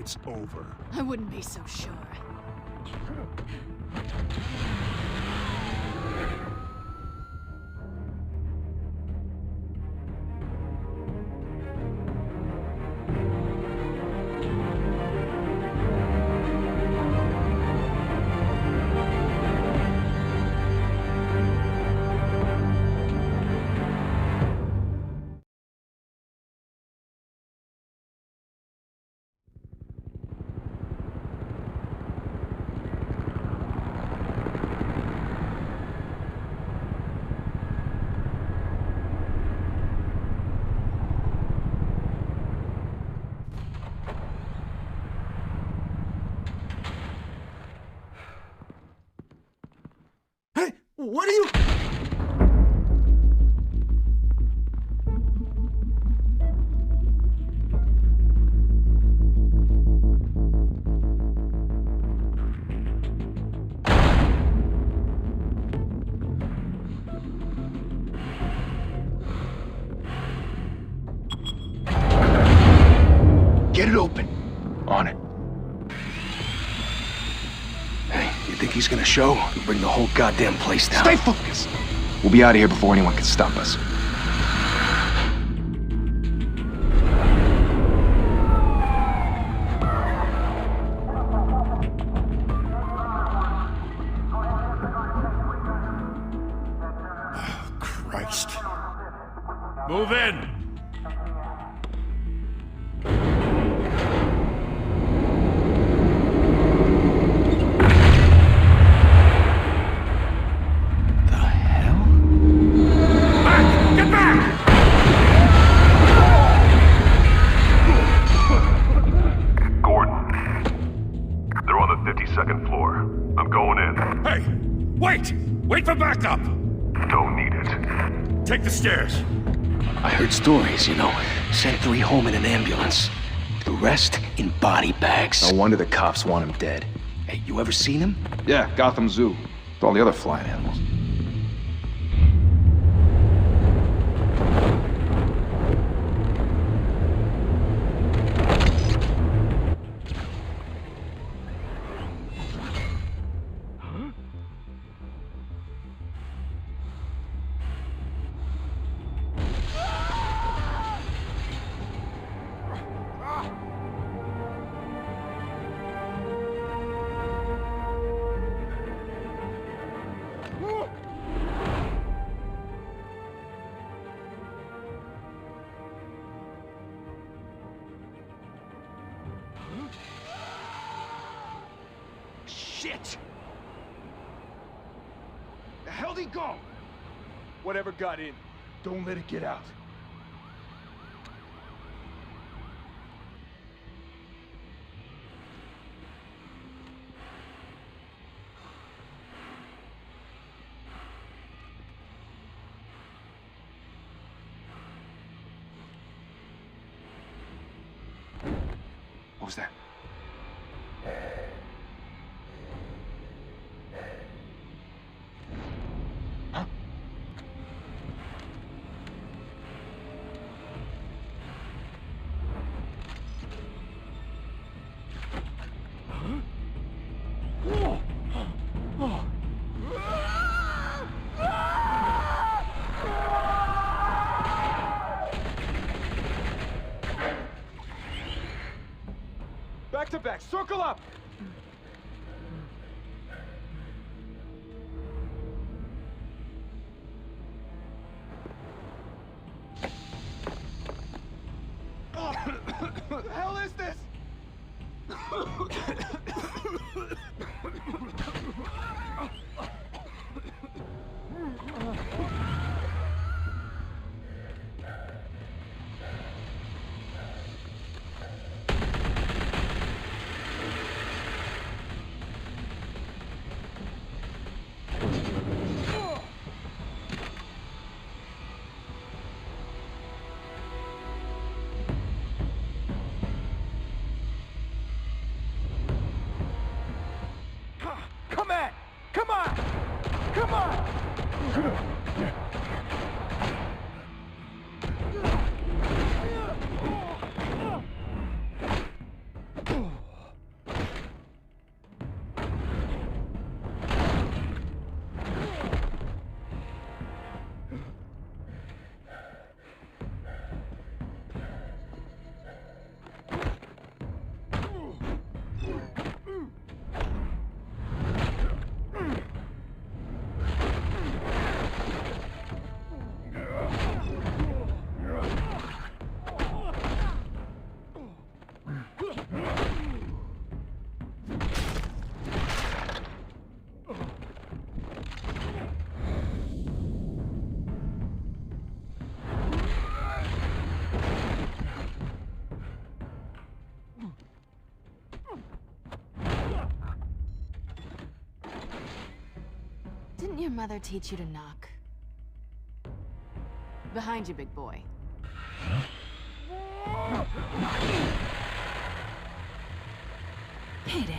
it's over. I wouldn't be so sure. Hey, what are you... Get it open. On it. Hey, you think he's gonna show? He'll bring the whole goddamn place down. Stay focused! We'll be out of here before anyone can stop us. Oh, Christ. Move in! The hell? Back! Get back! Gordon. They're on the 52nd floor. I'm going in. Hey! Wait! Wait for backup! Don't need it. Take the stairs. I heard stories, you know. Sent 3 home in an ambulance. The rest in body bags. No wonder the cops want him dead. Hey, you ever seen him? Yeah, Gotham Zoo. With all the other flying animals. Shit! The hell'd he go? Whatever got in, don't let it get out. What was that? Huh? Back to back, circle up! What the hell is this? Come on! Come on! Come on! your mother teach you to knock? Behind you, big boy. Payday.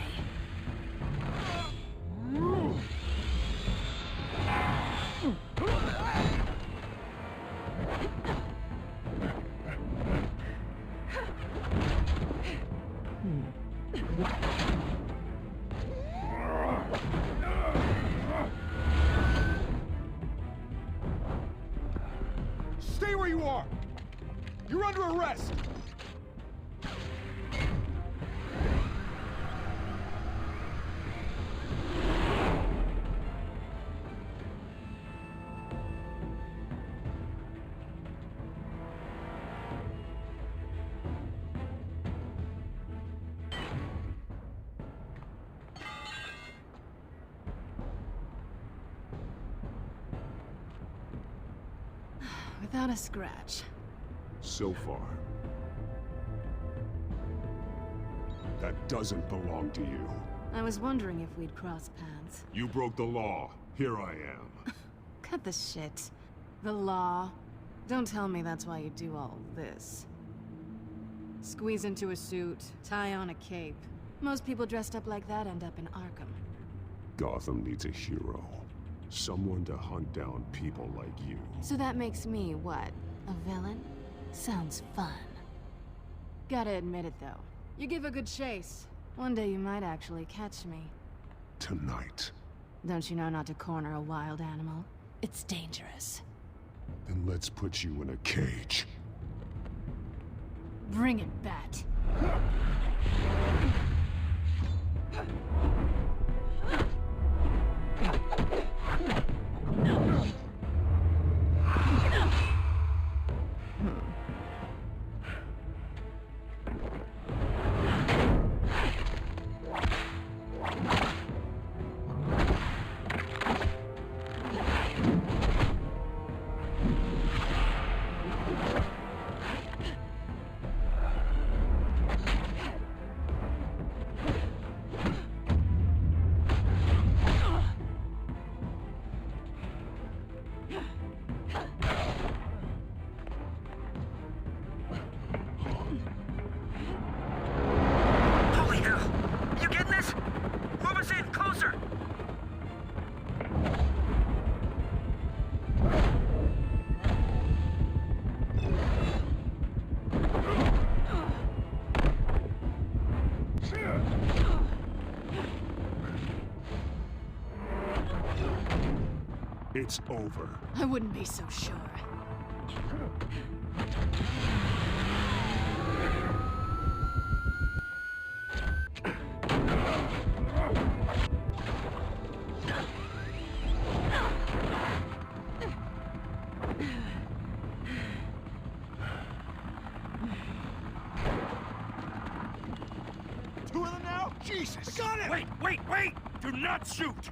Stay where you are! You're under arrest! Without a scratch. So far. That doesn't belong to you. I was wondering if we'd cross paths. You broke the law. Here I am. Cut the shit. The law. Don't tell me that's why you do all this. Squeeze into a suit, tie on a cape. Most people dressed up like that end up in Arkham. Gotham needs a hero. Someone to hunt down people like you. So that makes me, what, a villain? Sounds fun. Gotta admit it, though. You give a good chase. One day you might actually catch me. Tonight. Don't you know not to corner a wild animal? It's dangerous. Then let's put you in a cage. Bring it, Bat. Holy hell! You getting this? Move us in, closer! It's over. I wouldn't be so sure. Two of them now? Jesus! Got it! Wait! Do not shoot!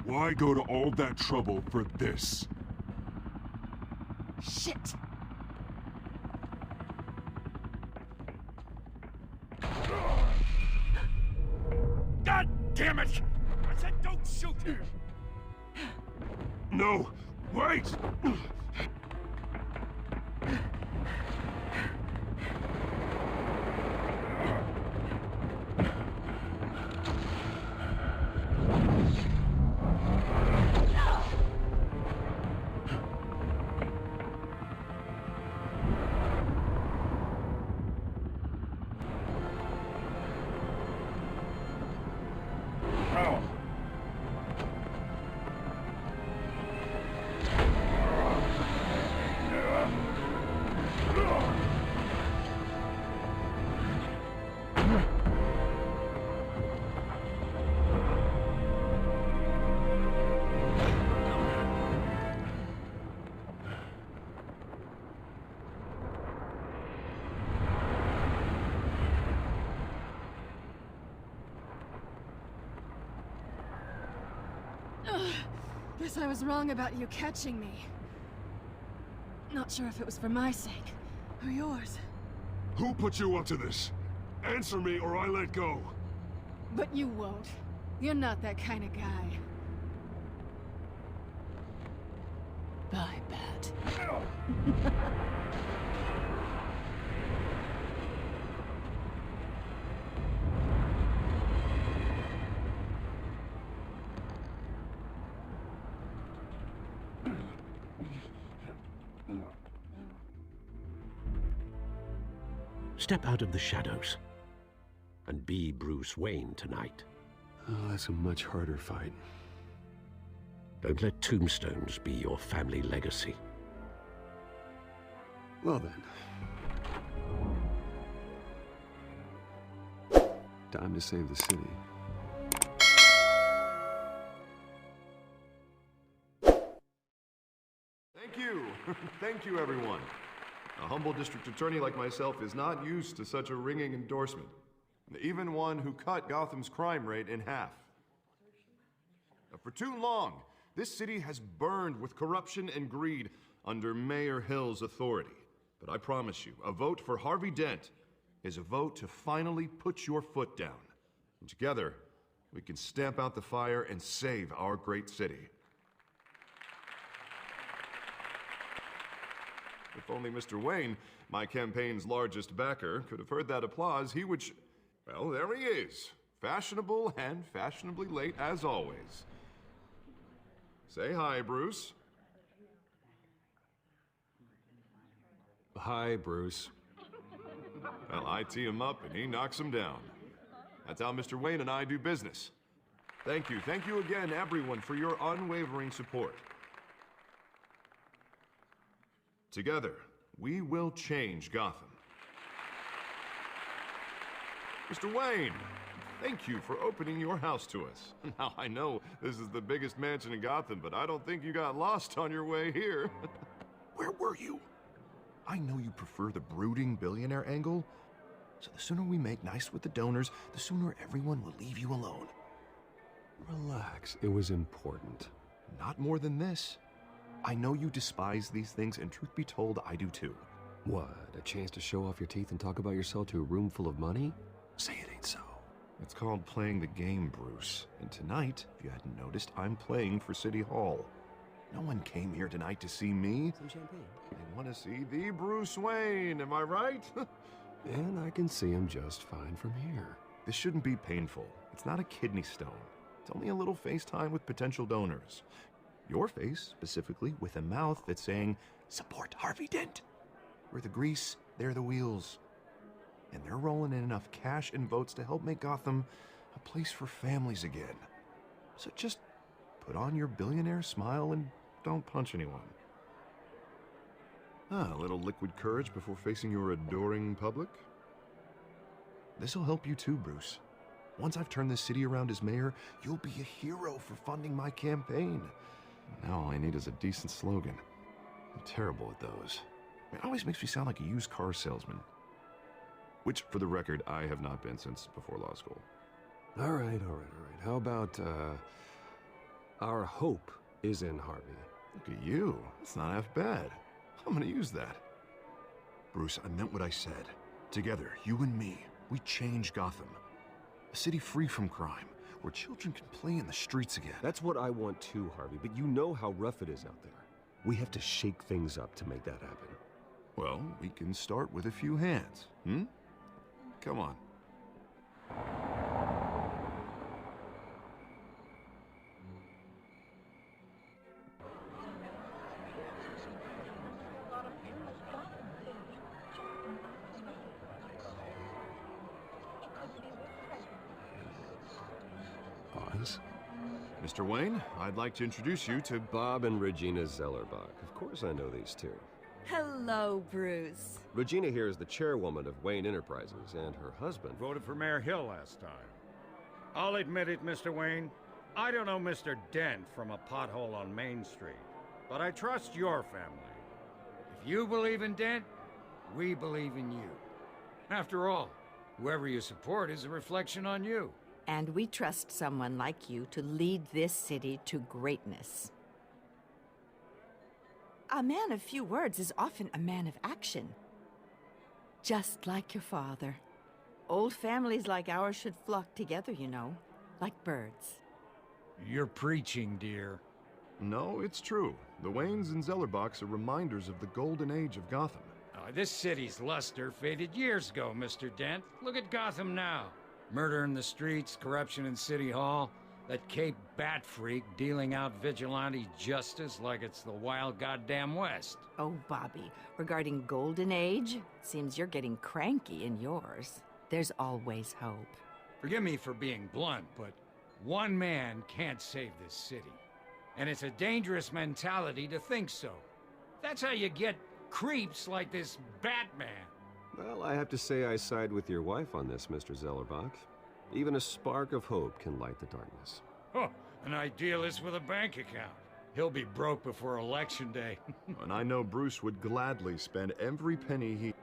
Why go to all that trouble for this? Shit! God damn it! I said don't shoot! No! Wait! Guess I was wrong about you catching me. Not sure if it was for my sake, or yours. Who put you up to this? Answer me or I let go. But you won't. You're not that kind of guy. Bye, Bat. Step out of the shadows and be Bruce Wayne tonight. Oh, that's a much harder fight. Don't let tombstones be your family legacy. Well then. Time to save the city. Thank you. Thank you, everyone. A humble district attorney like myself is not used to such a ringing endorsement. Even one who cut Gotham's crime rate in half. For too long, this city has burned with corruption and greed under Mayor Hill's authority. But I promise you, a vote for Harvey Dent is a vote to finally put your foot down. And together, we can stamp out the fire and save our great city. If only Mr. Wayne, my campaign's largest backer, could have heard that applause, he would well, there he is. Fashionable and fashionably late as always. Say hi, Bruce. Hi, Bruce. Well, I tee him up and he knocks him down. That's how Mr. Wayne and I do business. Thank you again, everyone, for your unwavering support. Together, we will change Gotham. Mr. Wayne, thank you for opening your house to us. Now, I know this is the biggest mansion in Gotham, but I don't think you got lost on your way here. Where were you? I know you prefer the brooding billionaire angle, so the sooner we make nice with the donors, the sooner everyone will leave you alone. Relax, it was important. Not more than this. I know you despise these things, and truth be told, I do too. What, a chance to show off your teeth and talk about yourself to a room full of money? Say it ain't so. It's called playing the game, Bruce. And tonight, if you hadn't noticed, I'm playing for City Hall. No one came here tonight to see me. Some champagne. They want to see the Bruce Wayne, am I right? And I can see him just fine from here. This shouldn't be painful. It's not a kidney stone. It's only a little FaceTime with potential donors. Your face, specifically, with a mouth that's saying, support Harvey Dent. We're the grease, they're the wheels. And they're rolling in enough cash and votes to help make Gotham a place for families again. So just put on your billionaire smile and don't punch anyone. A little liquid courage before facing your adoring public. This'll help you too, Bruce. Once I've turned this city around as mayor, you'll be a hero for funding my campaign. Now all I need is a decent slogan. I'm terrible at those. It always makes me sound like a used car salesman. Which, for the record, I have not been since before law school. All right. How about, our hope is in Harvey? Look at you. It's not half bad. I'm gonna use that. Bruce, I meant what I said. Together, you and me, we change Gotham. A city free from crime, where children can play in the streets again. That's what I want too, Harvey, but you know how rough it is out there. We have to shake things up to make that happen. Well, we can start with a few hands, Come on. Pause. Mr. Wayne, I'd like to introduce you to Bob and Regina Zellerbach. Of course I know these two. Hello, Bruce. Regina here is the chairwoman of Wayne Enterprises, and her husband... Voted for Mayor Hill last time. I'll admit it, Mr. Wayne. I don't know Mr. Dent from a pothole on Main Street, but I trust your family. If you believe in Dent, we believe in you. After all, whoever you support is a reflection on you. And we trust someone like you to lead this city to greatness. A man of few words is often a man of action. Just like your father. Old families like ours should flock together, you know, like birds. You're preaching, dear. No, it's true. The Waynes and Zellerbachs are reminders of the golden age of Gotham. This city's luster faded years ago, Mr. Dent. Look at Gotham now. Murder in the streets, corruption in City Hall, that Cape Bat freak dealing out vigilante justice like it's the wild goddamn West. Oh, Bobby, regarding golden age, seems you're getting cranky in yours. There's always hope. Forgive me for being blunt, but one man can't save this city. And it's a dangerous mentality to think so. That's how you get creeps like this Batman. Well, I have to say I side with your wife on this, Mr. Zellerbach. Even a spark of hope can light the darkness. Oh, an idealist with a bank account. He'll be broke before Election Day. And I know Bruce would gladly spend every penny he...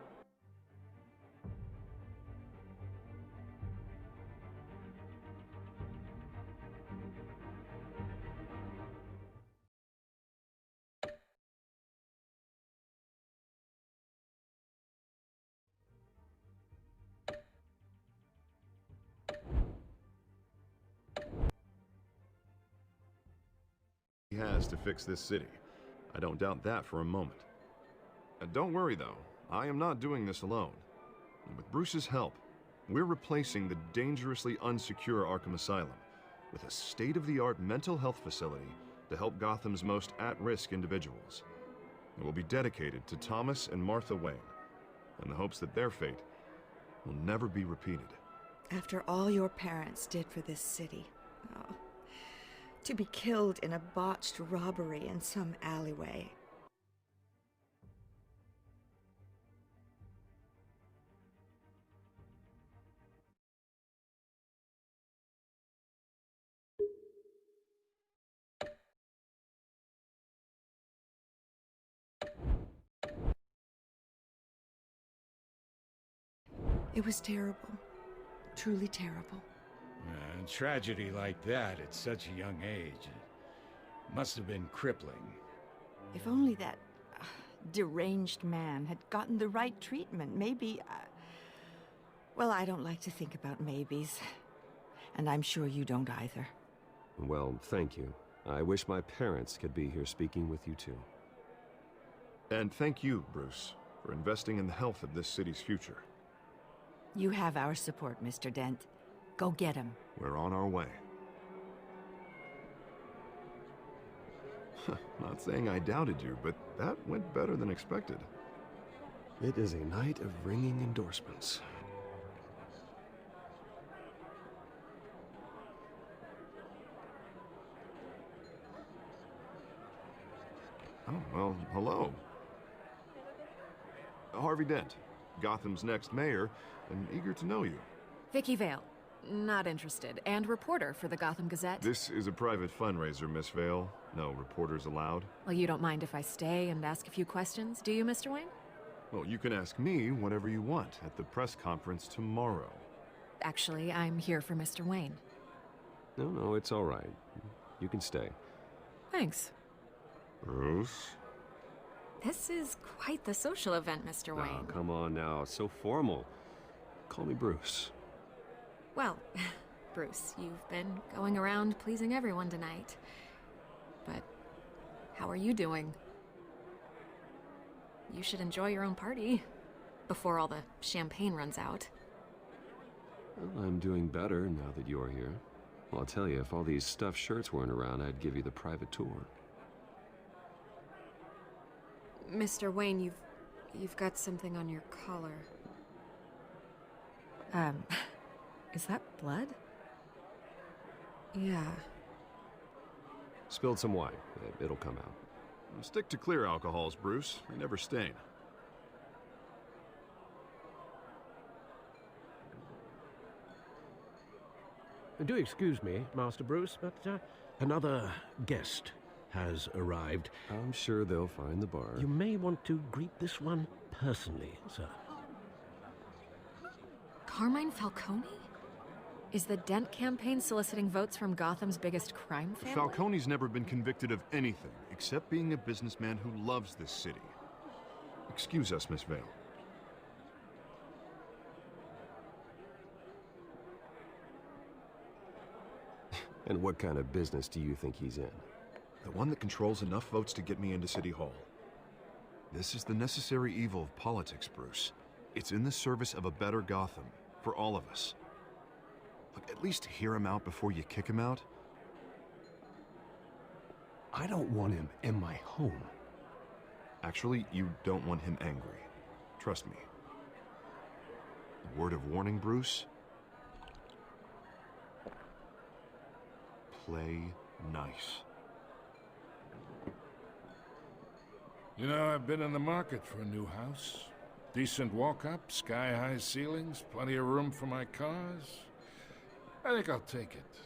has to fix this city. I don't doubt that for a moment. Don't worry, though. I am not doing this alone. And with Bruce's help, we're replacing the dangerously unsecure Arkham Asylum with a state-of-the-art mental health facility to help Gotham's most at-risk individuals. It will be dedicated to Thomas and Martha Wayne, in the hopes that their fate will never be repeated. After all your parents did for this city, oh, to be killed in a botched robbery in some alleyway. It was terrible. Truly terrible. A tragedy like that at such a young age must have been crippling. If only that deranged man had gotten the right treatment, maybe... well, I don't like to think about maybes. And I'm sure you don't either. Well, thank you. I wish my parents could be here speaking with you too. And thank you, Bruce, for investing in the health of this city's future. You have our support, Mr. Dent. Go get him. We're on our way. Not saying I doubted you, but that went better than expected. It is a night of ringing endorsements. Oh, well, hello. Harvey Dent, Gotham's next mayor, and eager to know you. Vicky Vale. Not interested. And reporter for the Gotham Gazette. This is a private fundraiser, Miss Vale. No reporters allowed. Well, you don't mind if I stay and ask a few questions, do you, Mr. Wayne? Well, you can ask me whatever you want at the press conference tomorrow. Actually, I'm here for Mr. Wayne. No, it's all right. You can stay. Thanks. Bruce? This is quite the social event, Mr. Wayne. Oh, come on now. It's so formal. Call me Bruce. Well, Bruce, you've been going around pleasing everyone tonight. But how are you doing? You should enjoy your own party before all the champagne runs out. Well, I'm doing better now that you're here. Well, I'll tell you, if all these stuffed shirts weren't around, I'd give you the private tour. Mr. Wayne, you've got something on your collar. Is that blood? Yeah. Spilled some wine. It'll come out. Stick to clear alcohols, Bruce. They never stain. Do excuse me, Master Bruce, but another guest has arrived. I'm sure they'll find the bar. You may want to greet this one personally, sir. Carmine Falcone? Is the Dent campaign soliciting votes from Gotham's biggest crime family? Falcone's never been convicted of anything except being a businessman who loves this city. Excuse us, Miss Vale. And what kind of business do you think he's in? The one that controls enough votes to get me into City Hall. This is the necessary evil of politics, Bruce. It's in the service of a better Gotham, for all of us. Look, at least hear him out before you kick him out. I don't want him in my home. Actually, you don't want him angry. Trust me. A word of warning, Bruce. Play nice. You know, I've been in the market for a new house. Decent walk-up, sky-high ceilings, plenty of room for my cars. I think I'll take it.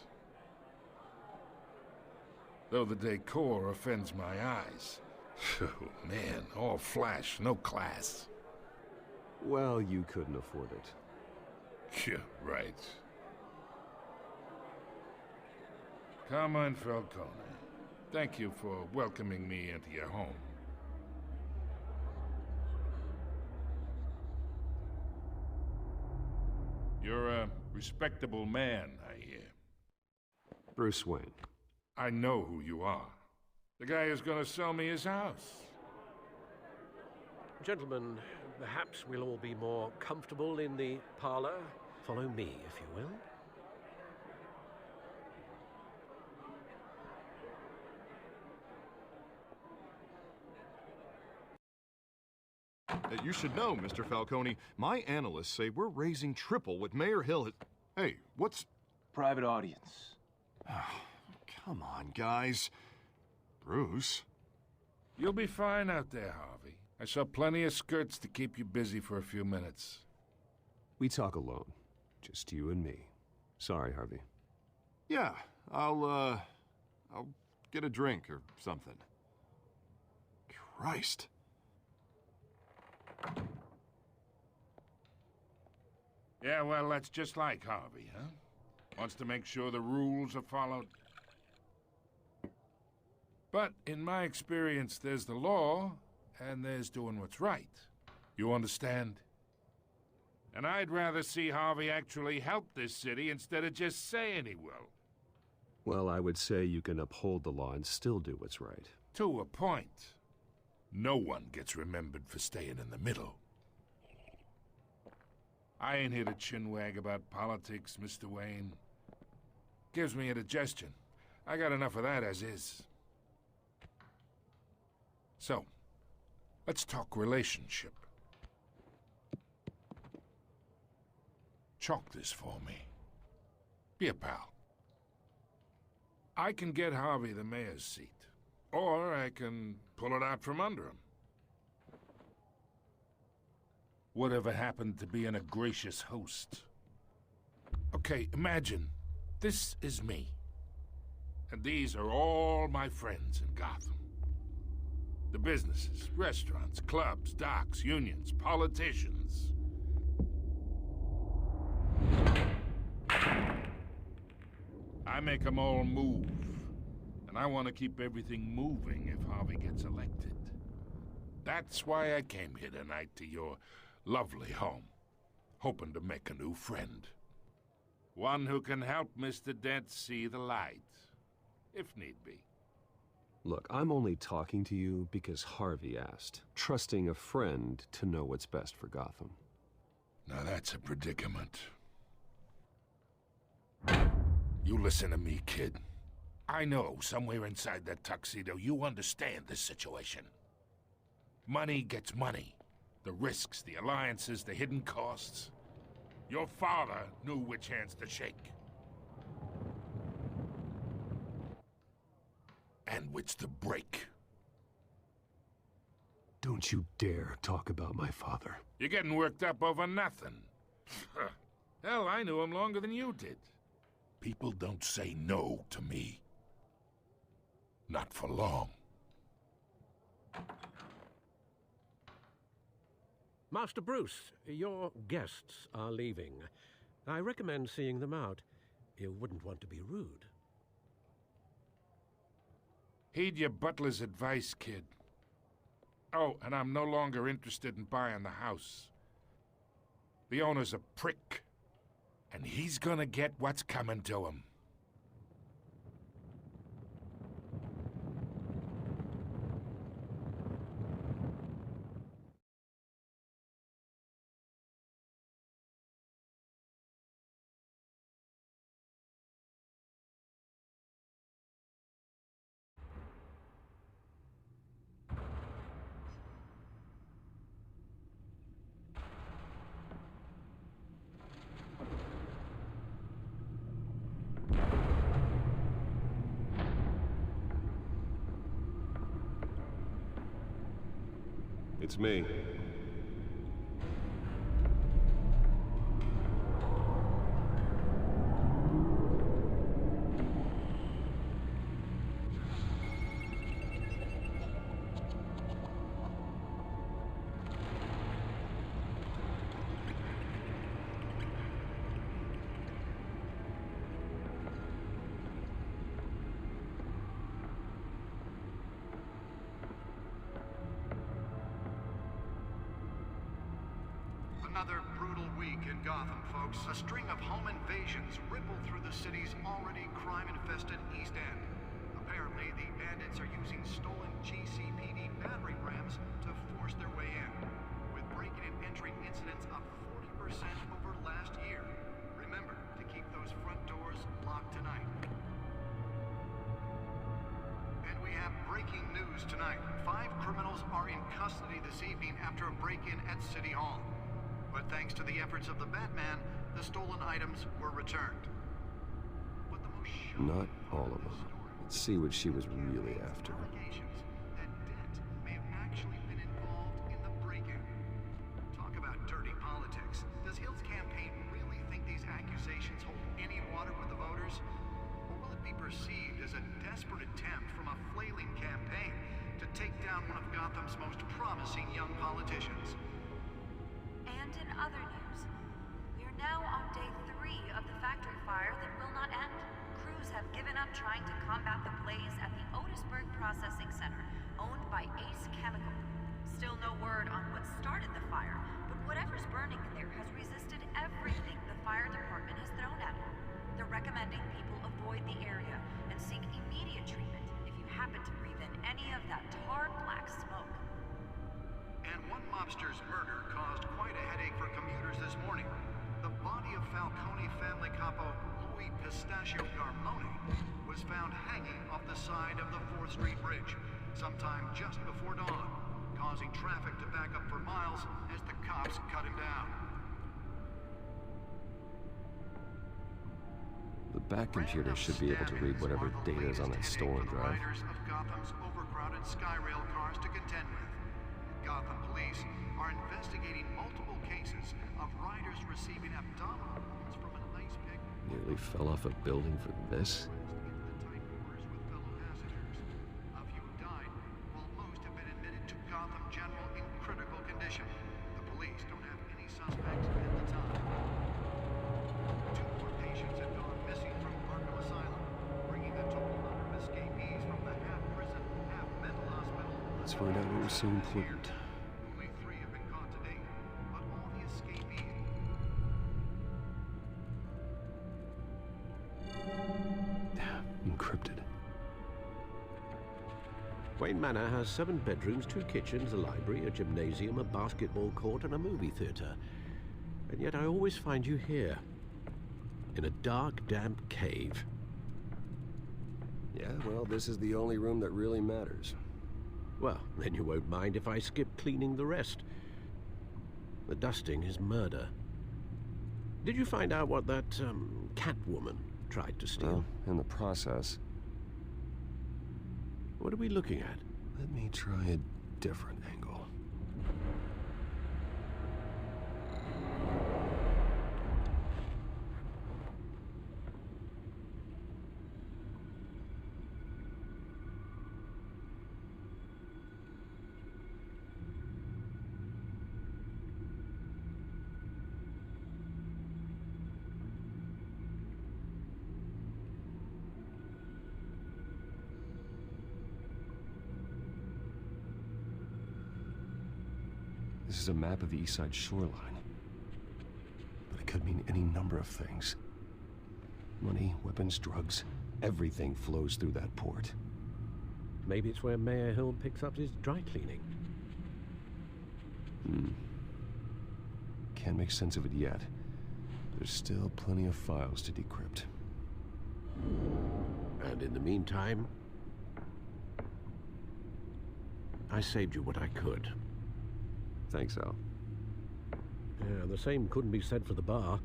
Though the decor offends my eyes. Oh, man, all flash, no class. Well, you couldn't afford it. Yeah, right. Carmine Falcone, thank you for welcoming me into your home. You're a respectable man, I hear. Bruce Wayne. I know who you are. The guy who's gonna sell me his house. Gentlemen, perhaps we'll all be more comfortable in the parlor. Follow me, if you will. You should know, Mr. Falcone, my analysts say we're raising triple what Mayor Hill has... Hey, what's... Private audience. Come on, guys. Bruce? You'll be fine out there, Harvey. I saw plenty of skirts to keep you busy for a few minutes. We talk alone. Just you and me. Sorry, Harvey. Yeah, I'll get a drink or something. Christ. Yeah, well, that's just like Harvey, huh? Wants to make sure the rules are followed. But in my experience, there's the law, and there's doing what's right. You understand? And I'd rather see Harvey actually help this city instead of just saying he will. Well, I would say you can uphold the law and still do what's right. To a point. No one gets remembered for staying in the middle. I ain't here to chinwag about politics, Mr. Wayne. Gives me indigestion. I got enough of that as is. So, let's talk relationship. Chalk this for me. Be a pal. I can get Harvey the mayor's seat, or I can pull it out from under him. Whatever happened to being a gracious host? Okay, imagine this is me. And these are all my friends in Gotham. The businesses, restaurants, clubs, docks, unions, politicians. I make them all move. And I want to keep everything moving if Harvey gets elected. That's why I came here tonight to your lovely home, hoping to make a new friend. One who can help Mr. Dent see the light, if need be. Look, I'm only talking to you because Harvey asked, trusting a friend to know what's best for Gotham. Now that's a predicament. You listen to me, kid. I know somewhere inside that tuxedo you understand this situation. Money gets money. The risks, the alliances, the hidden costs. Your father knew which hands to shake. And which to break. Don't you dare talk about my father. You're getting worked up over nothing. Hell, I knew him longer than you did. People don't say no to me. Not for long. Master Bruce, your guests are leaving. I recommend seeing them out. You wouldn't want to be rude. Heed your butler's advice, kid. Oh, and I'm no longer interested in buying the house. The owner's a prick, and he's gonna get what's coming to him. It's me. Another brutal week in Gotham, folks. A string of home invasions ripple through the city's already crime-infested East End. Apparently, the bandits are using stolen GCPD battering rams to force their way in, with breaking and entering incidents up 40% over last year. Remember to keep those front doors locked tonight. And we have breaking news tonight. 5 criminals are in custody this evening after a break-in at City Hall. But thanks to the efforts of the Batman, the stolen items were returned. But the most Not all of them. Let's see what she was really after. allegations that Dent may have actually been involved in the break-in. Talk about dirty politics. Does Hill's campaign really think these accusations hold any water with the voters? Or will it be perceived as a desperate attempt from a flailing campaign to take down one of Gotham's most promising young politicians? And in other news, we are now on day 3 of the factory fire that will not end. Crews have given up trying to combat the blaze at the Otisburg Processing Center, owned by Ace Chemical. Still no word on what started the fire, but whatever's burning in there has resisted everything the fire department has thrown at it. They're recommending people avoid the area and seek immediate treatment if you happen to breathe in any of that tar black smoke. And one mobster's murder caused quite a headache for commuters this morning. The body of Falcone family capo Louis Pistachio Garmone was found hanging off the side of the 4th Street Bridge sometime just before dawn, causing traffic to back up for miles as the cops cut him down. The back computer should be able to read whatever data is on that stolen drive. Riders of Gotham's overcrowded Skyrail cars to contend with. Gotham police are investigating multiple cases of riders receiving abdominal wounds from an ice pick. Nearly fell off a building for this? A few died, while most have been admitted to Gotham General in critical condition. The police don't have any suspects at the time. 2 more patients have gone missing from Arkham Asylum, bringing the total number of escapees from the half-prison, half-mental hospital. Let's find out what was so important. Only 3 have been caught to date, but all the escapees... Encrypted. Wayne Manor has 7 bedrooms, 2 kitchens, a library, a gymnasium, a basketball court, and a movie theater. And yet I always find you here, in a dark, damp cave. Yeah, well, this is the only room that really matters. Well, then you won't mind if I skip cleaning the rest. The dusting is murder. Did you find out what that, Catwoman tried to steal? Well, in the process. What are we looking at? Let me try a different angle. This is a map of the east side shoreline. But it could mean any number of things. Money, weapons, drugs, everything flows through that port. Maybe it's where Mayor Hill picks up his dry cleaning. Can't make sense of it yet. There's still plenty of files to decrypt. And in the meantime, I saved you what I could. Thanks, Al. Yeah, the same couldn't be said for the bar.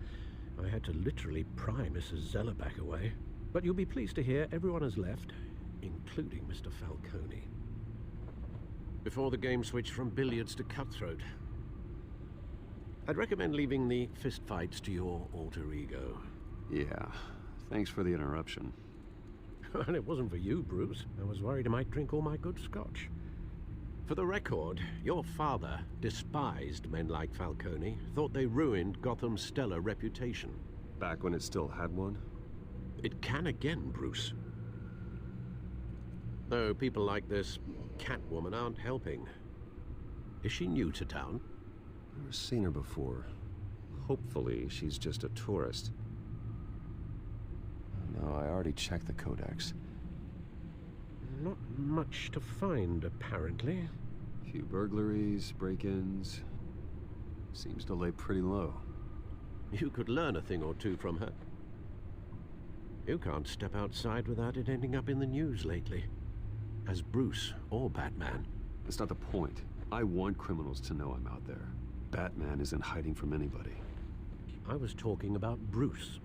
I had to literally pry Mrs. Zellerback away. But you'll be pleased to hear everyone has left, including Mr. Falcone. Before the game switched from billiards to cutthroat. I'd recommend leaving the fistfights to your alter ego. Yeah, thanks for the interruption. And it wasn't for you, Bruce. I was worried I might drink all my good scotch. For the record, your father despised men like Falcone, thought they ruined Gotham's stellar reputation. Back when it still had one? It can again, Bruce. Though people like this Catwoman aren't helping. Is she new to town? Never seen her before. Hopefully, she's just a tourist. No, I already checked the codex. Not much to find, apparently. Few burglaries, break-ins. Seems to lay pretty low. You could learn a thing or two from her. You can't step outside without it ending up in the news lately. As Bruce or Batman. That's not the point. I want criminals to know I'm out there. Batman isn't hiding from anybody. I was talking about Bruce.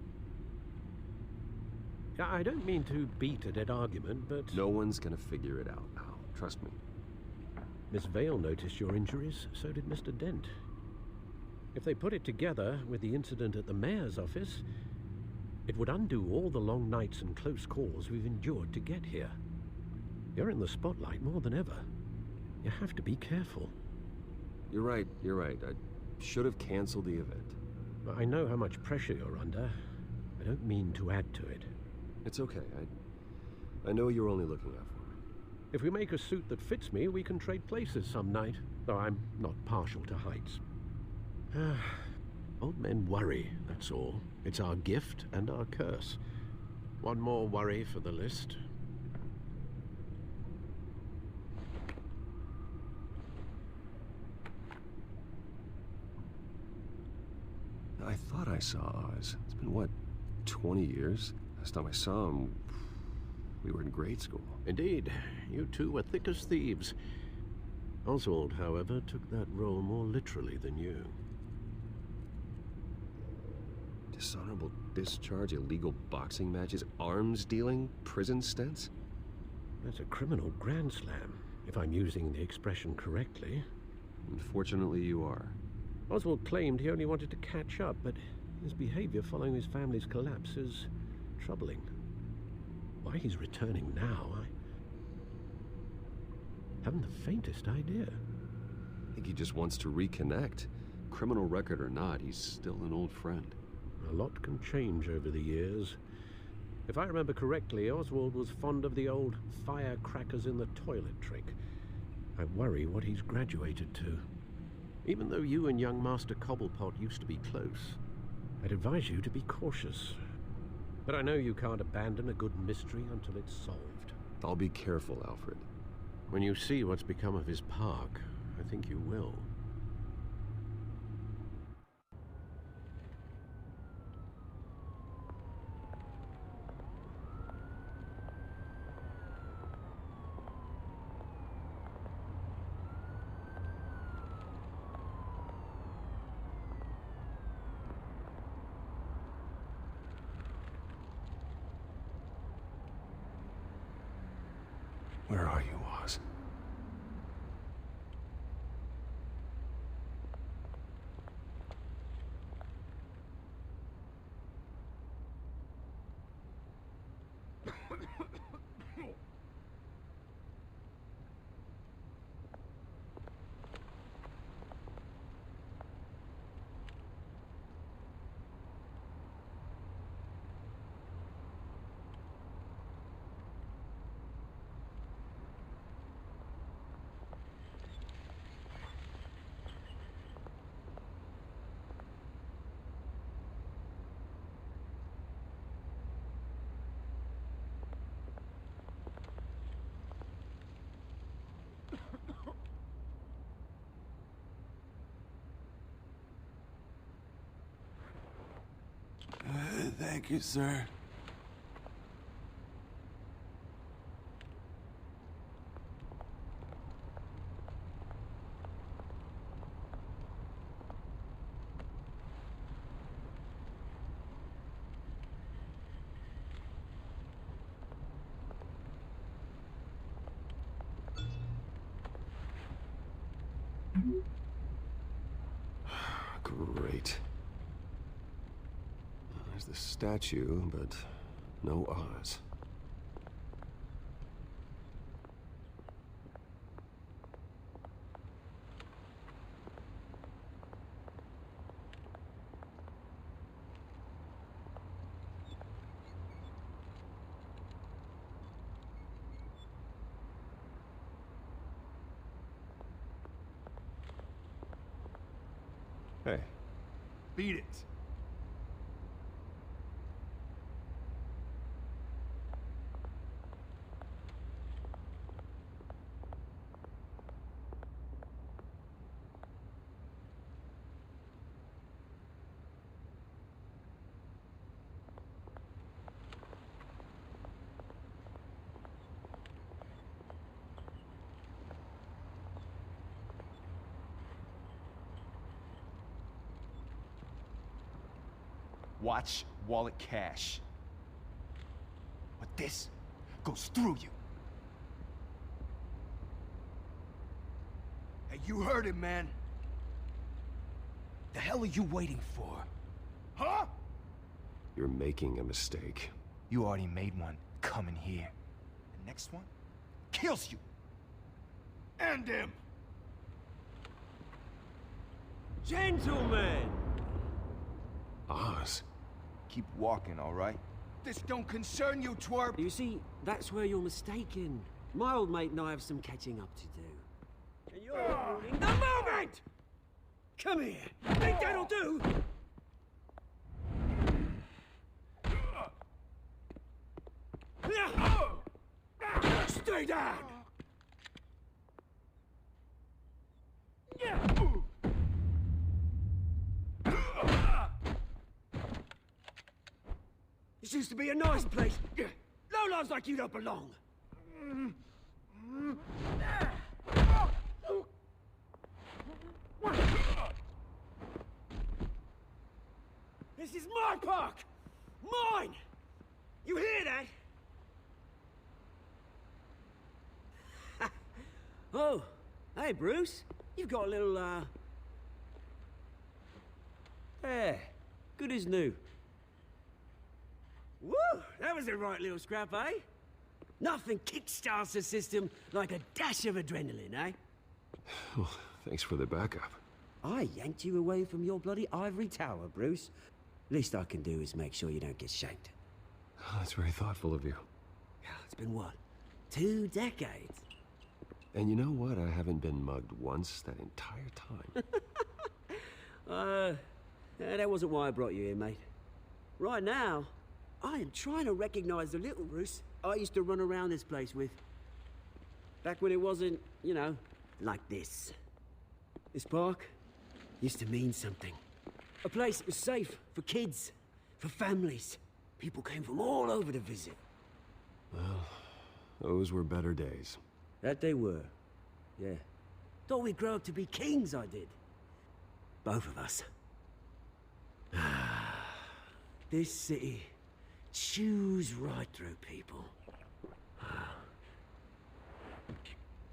I don't mean to beat a dead argument, but... No one's gonna figure it out now. Trust me. Miss Vale noticed your injuries, so did Mr. Dent. If they put it together with the incident at the mayor's office, it would undo all the long nights and close calls we've endured to get here. You're in the spotlight more than ever. You have to be careful. You're right. I should have canceled the event. I know how much pressure you're under. I don't mean to add to it. It's okay. I know you're only looking out for me. If we make a suit that fits me, we can trade places some night. Though I'm not partial to heights. Old men worry, that's all. It's our gift and our curse. One more worry for the list. I thought I saw Oz. It's been, what, 20 years? Last time I saw him, we were in grade school. Indeed. You two were thick as thieves. Oswald, however, took that role more literally than you. Dishonorable discharge, illegal boxing matches, arms dealing, prison stints? That's a criminal grand slam, if I'm using the expression correctly. Unfortunately, you are. Oswald claimed he only wanted to catch up, but his behavior following his family's collapse is troubling. Why he's returning now, I haven't the faintest idea. I think he just wants to reconnect. Criminal record or not, he's still an old friend. A lot can change over the years. If I remember correctly, Oswald was fond of the old firecrackers in the toilet trick. I worry what he's graduated to. Even though you and young Master Cobblepot used to be close, I'd advise you to be cautious. But I know you can't abandon a good mystery until it's solved. I'll be careful, Alfred. When you see what's become of his park, I think you will. Where are you, Oz? Thank you, sir. Great. There's the statue, but no Oz. Hey. Beat it. Watch wallet cash. But this goes through you. Hey, you heard him, man. The hell are you waiting for? Huh? You're making a mistake. You already made one coming here. The next one kills you. End him! Gentlemen! Oz. Keep walking, all right? This don't concern you, twerp! You see, that's where you're mistaken. My old mate and I have some catching up to do. And you're ruining the moment! Come here! Think that'll do? Stay down! This used to be a nice place. Lowlifes like you don't belong. This is my park! Mine! You hear that? Oh, hey, Bruce. You've got a little, There. Good as new. Woo! That was a right little scrap, eh? Nothing kickstarts the system like a dash of adrenaline, eh? Well, thanks for the backup. I yanked you away from your bloody ivory tower, Bruce. Least I can do is make sure you don't get shanked. Oh, that's very thoughtful of you. It's been what? 2 decades? And you know what? I haven't been mugged once that entire time. That wasn't why I brought you here, mate. Right now, I am trying to recognize the little Bruce I used to run around this place with. Back when it wasn't, you know, like this. This park used to mean something. A place that was safe for kids, for families. People came from all over to visit. Well, those were better days. That they were. Yeah. Thought we'd grow up to be kings, I did. Both of us. This city chews right through people.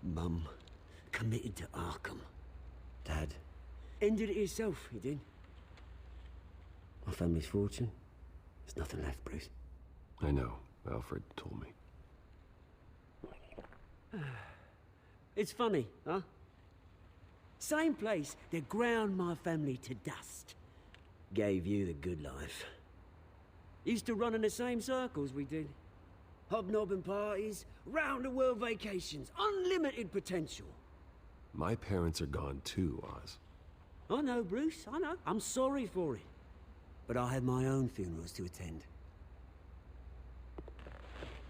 Mum committed to Arkham. Dad ended it himself, he did. My family's fortune. There's nothing left, Bruce. I know. Alfred told me. It's funny, huh? Same place that ground my family to dust. Gave you the good life. Used to run in the same circles we did. Hobnobbing parties, round-the-world vacations, unlimited potential. My parents are gone too, Oz. I know, Bruce, I know. I'm sorry for it. But I have my own funerals to attend.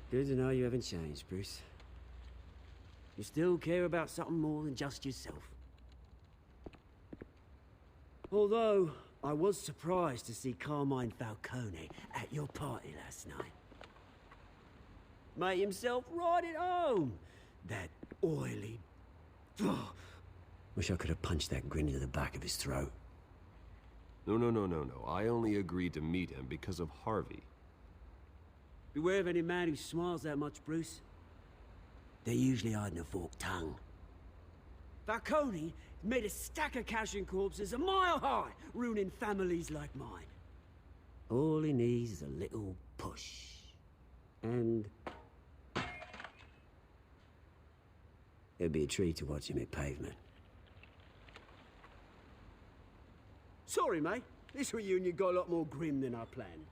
Good to know you haven't changed, Bruce. You still care about something more than just yourself. Although, I was surprised to see Carmine Falcone at your party last night. Made himself right at home. That oily... Oh, wish I could have punched that grin into the back of his throat. No. I only agreed to meet him because of Harvey. Beware of any man who smiles that much, Bruce. They're usually hiding a forked tongue. Falcone made a stack of cash and corpses a mile high, ruining families like mine. All he needs is a little push. And... it'd be a treat to watch him hit pavement. Sorry, mate. This reunion got a lot more grim than I planned.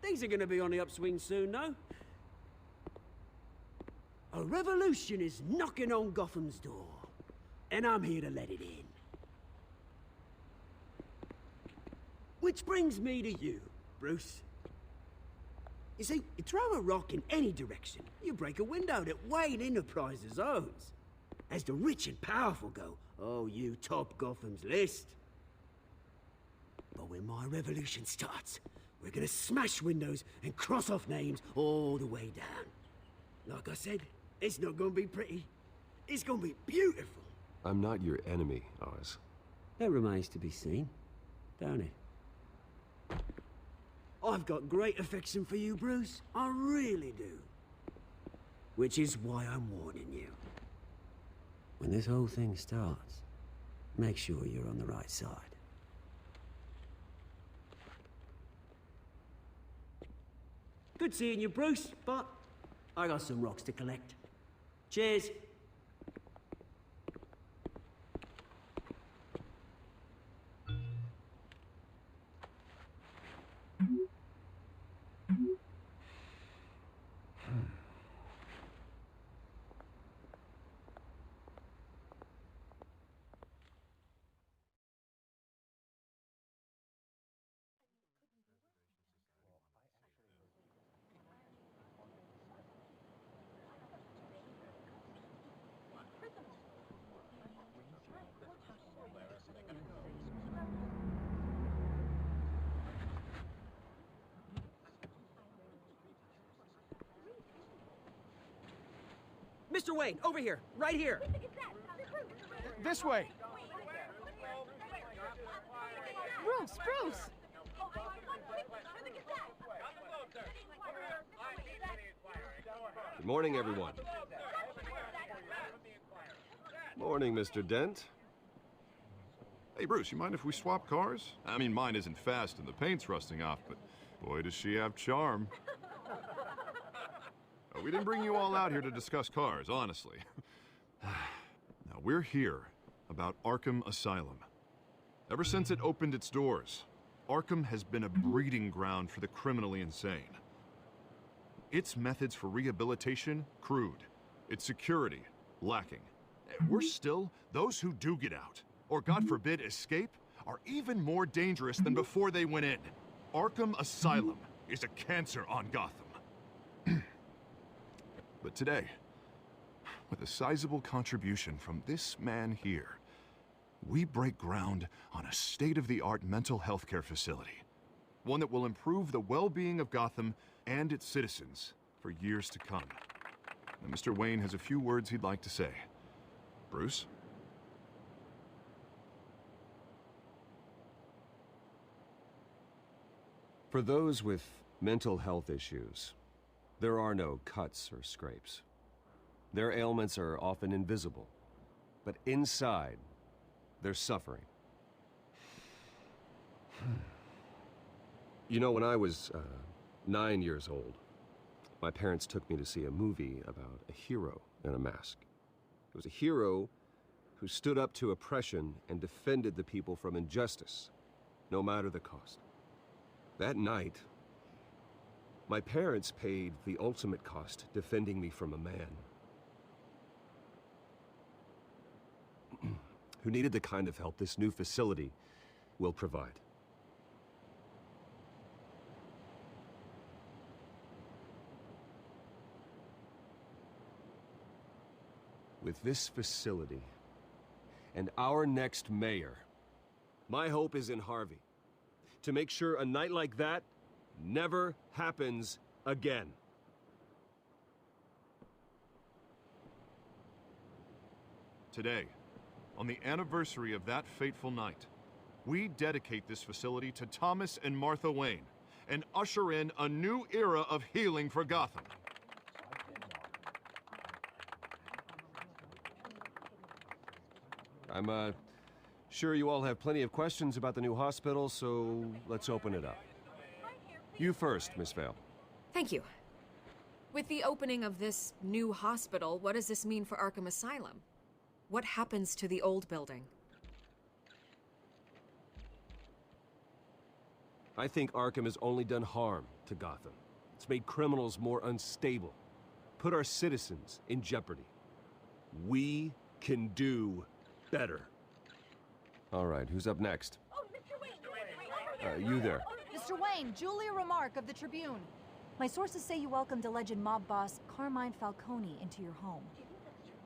Things are gonna be on the upswing soon, no? A revolution is knocking on Gotham's door, and I'm here to let it in. Which brings me to you, Bruce. You see, you throw a rock in any direction, you break a window that Wayne Enterprises owns. As the rich and powerful go, oh, you top Gotham's list. But when my revolution starts, we're gonna smash windows and cross off names all the way down. Like I said, it's not gonna be pretty. It's gonna be beautiful. I'm not your enemy, Oz. That remains to be seen, don't it? I've got great affection for you, Bruce. I really do. Which is why I'm warning you. When this whole thing starts, make sure you're on the right side. Good seeing you, Bruce, but I got some rocks to collect. Cheers. Mr. Wayne, over here, right here. This way. Bruce! Good morning, everyone. Morning, Mr. Dent. Hey, Bruce, you mind if we swap cars? I mean, mine isn't fast and the paint's rusting off, but boy, does she have charm. We didn't bring you all out here to discuss cars, honestly. Now, we're here about Arkham Asylum. Ever since it opened its doors, Arkham has been a breeding ground for the criminally insane. Its methods for rehabilitation, crude. Its security, lacking. Worse still, those who do get out, or God forbid escape, are even more dangerous than before they went in. Arkham Asylum is a cancer on Gotham. But today, with a sizable contribution from this man here, we break ground on a state-of-the-art mental health care facility. One that will improve the well-being of Gotham and its citizens for years to come. Now, Mr. Wayne has a few words he'd like to say. Bruce? For those with mental health issues, there are no cuts or scrapes. Their ailments are often invisible, but inside, they're suffering. You know, when I was 9 years old, my parents took me to see a movie about a hero in a mask. It was a hero who stood up to oppression and defended the people from injustice, no matter the cost. That night, my parents paid the ultimate cost defending me from a man who needed the kind of help this new facility will provide. With this facility and our next mayor, My hope is in Harvey. To make sure a night like that never happens again. Today, on the anniversary of that fateful night, we dedicate this facility to Thomas and Martha Wayne and usher in a new era of healing for Gotham. I'm sure you all have plenty of questions about the new hospital, so let's open it up. You first, Miss Vale. Thank you. With the opening of this new hospital, what does this mean for Arkham Asylum? What happens to the old building? I think Arkham has only done harm to Gotham. It's made criminals more unstable, put our citizens in jeopardy. We can do better. All right, who's up next? Oh, Mr. Wayne! You there. Mr. Wayne, Julia Remark of the Tribune. My sources say you welcomed alleged mob boss Carmine Falcone into your home.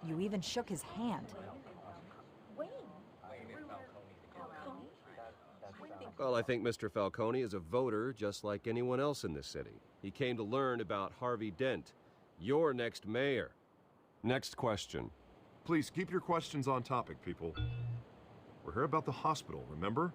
You even shook his hand. Well, I think Mr. Falcone is a voter just like anyone else in this city. He came to learn about Harvey Dent, your next mayor. Next question. Please keep your questions on topic, people. We're here about the hospital, remember?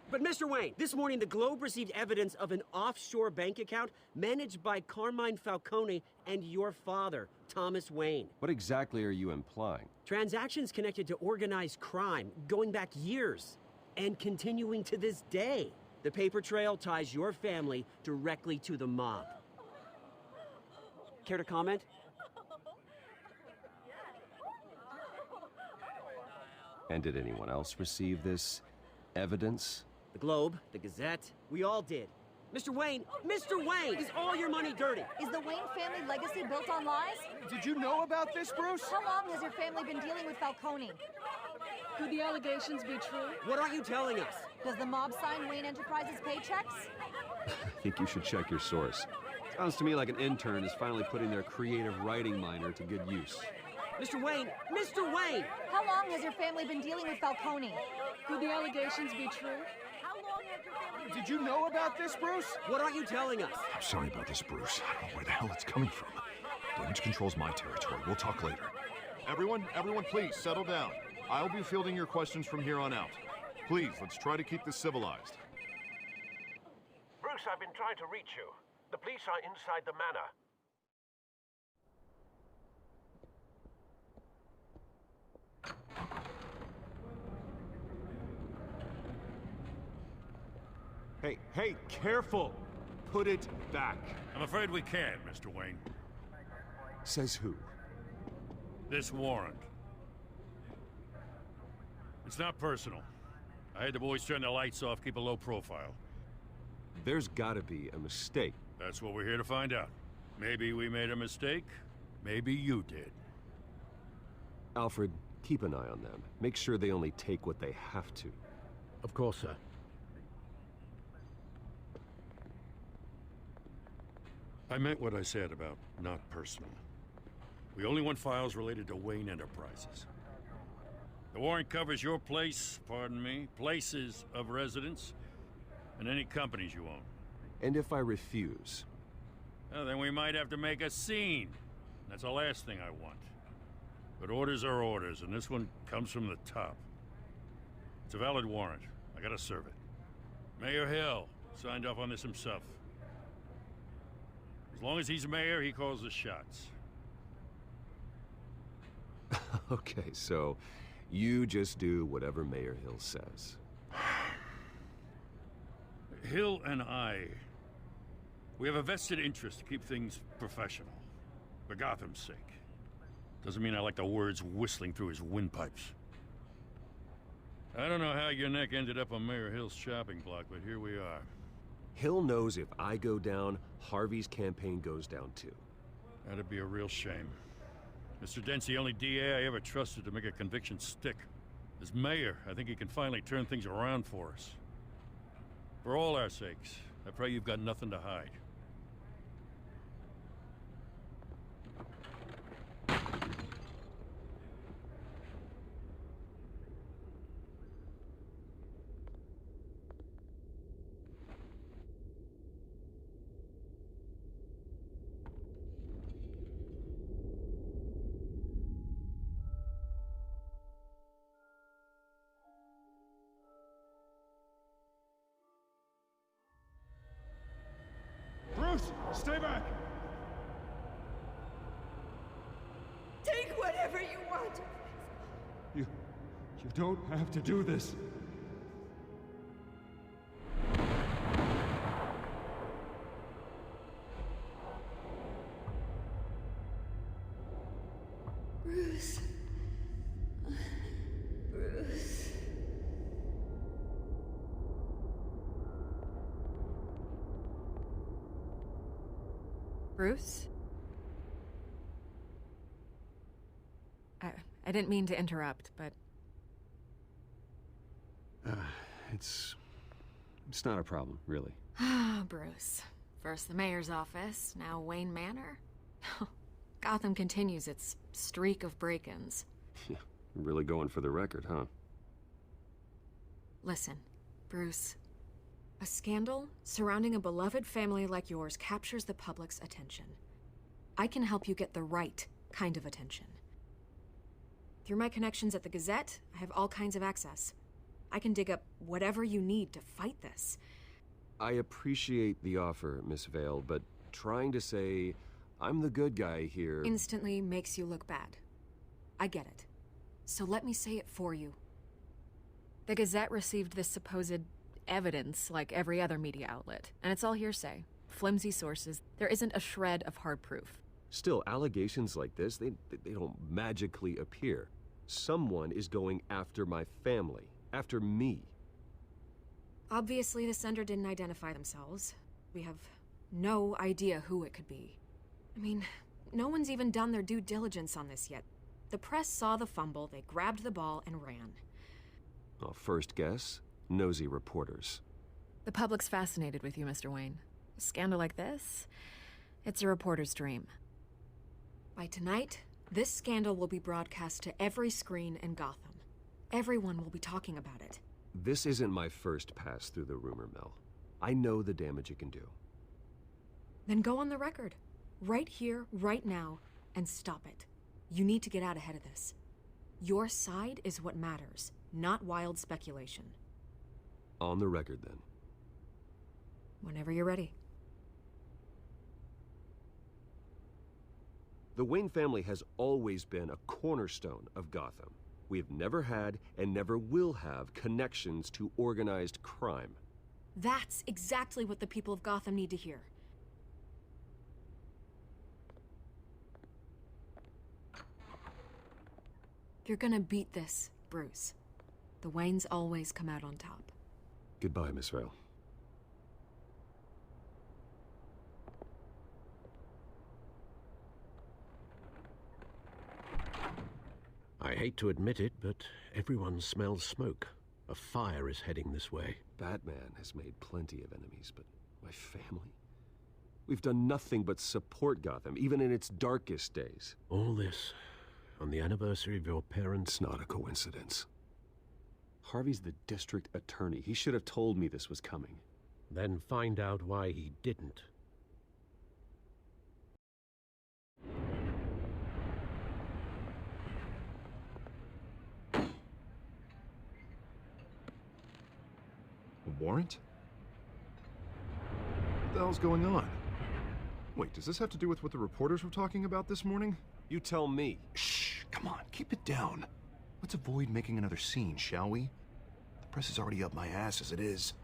But Mr. Wayne, this morning the Globe received evidence of an offshore bank account managed by Carmine Falcone and your father, Thomas Wayne. What exactly are you implying? Transactions connected to organized crime, going back years, and continuing to this day. The paper trail ties your family directly to the mob. Care to comment? And did anyone else receive this evidence? The Globe, the Gazette, we all did. Mr. Wayne, is all your money dirty? Is the Wayne family legacy built on lies? Did you know about this, Bruce? How long has your family been dealing with Falcone? Could the allegations be true? What aren't you telling us? Does the mob sign Wayne Enterprises paychecks? I think you should check your source. Sounds to me like an intern is finally putting their creative writing minor to good use. Mr. Wayne! How long has your family been dealing with Falcone? Could the allegations be true? Did you know about this, Bruce? What aren't you telling us? I'm sorry about this, Bruce. I don't know where the hell it's coming from. Damage control's my territory. We'll talk later. Everyone, please, settle down. I'll be fielding your questions from here on out. Please, let's try to keep this civilized. Bruce, I've been trying to reach you. The police are inside the manor. Hey, careful! Put it back. I'm afraid we can't, Mr. Wayne. Says who? This warrant. It's not personal. I had the boys turn the lights off, keep a low profile. There's gotta be a mistake. That's what we're here to find out. Maybe we made a mistake. Maybe you did. Alfred, keep an eye on them. Make sure they only take what they have to. Of course, sir. I meant what I said about not personal. We only want files related to Wayne Enterprises. The warrant covers your place, pardon me, places of residence, and any companies you own. And if I refuse? Well, then we might have to make a scene. That's the last thing I want. But orders are orders, and this one comes from the top. It's a valid warrant. I gotta serve it. Mayor Hill signed off on this himself. As long as he's mayor, he calls the shots. Okay, so you just do whatever Mayor Hill says. Hill and we have a vested interest to keep things professional. For Gotham's sake. Doesn't mean I like the words whistling through his windpipes. I don't know how your neck ended up on Mayor Hill's shopping block, but here we are. Hill knows if I go down, Harvey's campaign goes down too. That'd be a real shame. Mr. Dent's the only DA I ever trusted to make a conviction stick. As mayor, I think he can finally turn things around for us. For all our sakes, I pray you've got nothing to hide. Stay back! Take whatever you want. You don't have to do this. Bruce. Bruce. Bruce? I didn't mean to interrupt, but... It's not a problem, really. Ah, Bruce. First the mayor's office, now Wayne Manor. Gotham continues its streak of break-ins. Yeah, really going for the record, huh? Listen, Bruce. A scandal surrounding a beloved family like yours captures the public's attention. I can help you get the right kind of attention. Through my connections at the Gazette, I have all kinds of access. I can dig up whatever you need to fight this. I appreciate the offer, Miss Vale, but trying to say I'm the good guy here... instantly makes you look bad. I get it. So let me say it for you. The Gazette received this supposed evidence like every other media outlet, and it's all hearsay. Flimsy sources. There isn't a shred of hard proof. Still, allegations like this, they don't magically appear. Someone is going after my family, after me. Obviously, the sender didn't identify themselves. We have no idea who it could be. I mean, no one's even done their due diligence on this yet. The press saw the fumble, they grabbed the ball and ran. Well, first guess, nosy reporters. The public's fascinated with you, Mr. Wayne. A scandal like this, it's a reporter's dream. By tonight, this scandal will be broadcast to every screen in Gotham. Everyone will be talking about it. This isn't my first pass through the rumor mill. I know the damage it can do. Then go on the record. Right here, right now, and stop it. You need to get out ahead of this. Your side is what matters, not wild speculation. On the record, then. Whenever you're ready. The Wayne family has always been a cornerstone of Gotham. We have never had and never will have connections to organized crime. That's exactly what the people of Gotham need to hear. You're gonna beat this, Bruce. The Waynes always come out on top. Goodbye, Miss Vale. I hate to admit it, but everyone smells smoke. A fire is heading this way. Batman has made plenty of enemies, but my family? We've done nothing but support Gotham, even in its darkest days. All this on the anniversary of your parents'... It's not a coincidence. Harvey's the district attorney. He should have told me this was coming. Then find out why he didn't. A warrant? What the hell's going on? Wait, does this have to do with what the reporters were talking about this morning? You tell me. Shh, come on, keep it down. Let's avoid making another scene, shall we? The press is already up my ass as it is.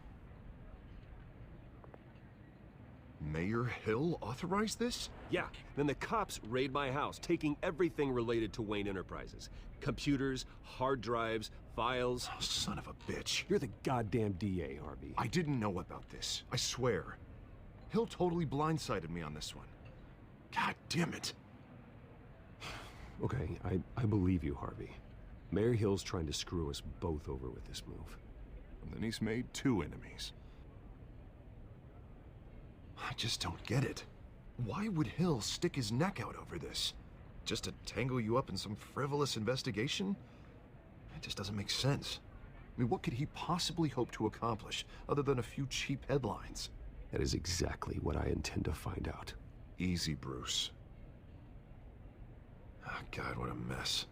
Mayor Hill authorized this? Yeah, then the cops raid my house, taking everything related to Wayne Enterprises. Computers, hard drives, files. Oh, son of a bitch. You're the goddamn DA, Harvey. I didn't know about this, I swear. Hill totally blindsided me on this one. God damn it. Okay, I believe you, Harvey. Mayor Hill's trying to screw us both over with this move. And then he's made 2 enemies. I just don't get it. Why would Hill stick his neck out over this? Just to tangle you up in some frivolous investigation? It just doesn't make sense. I mean, what could he possibly hope to accomplish other than a few cheap headlines? That is exactly what I intend to find out. Easy, Bruce. Oh, God, what a mess.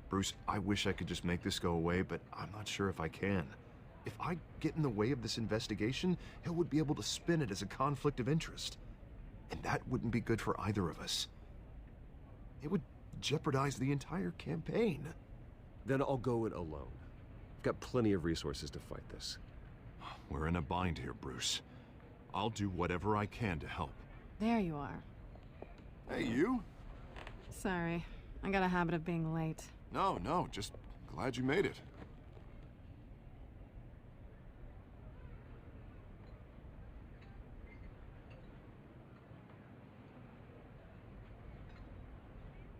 Bruce, I wish I could just make this go away, but I'm not sure if I can. If I get in the way of this investigation, Hill would be able to spin it as a conflict of interest. And that wouldn't be good for either of us. It would jeopardize the entire campaign. Then I'll go it alone. I've got plenty of resources to fight this. We're in a bind here, Bruce. I'll do whatever I can to help. There you are. Hey, you? Sorry, I got a habit of being late. No, just glad you made it.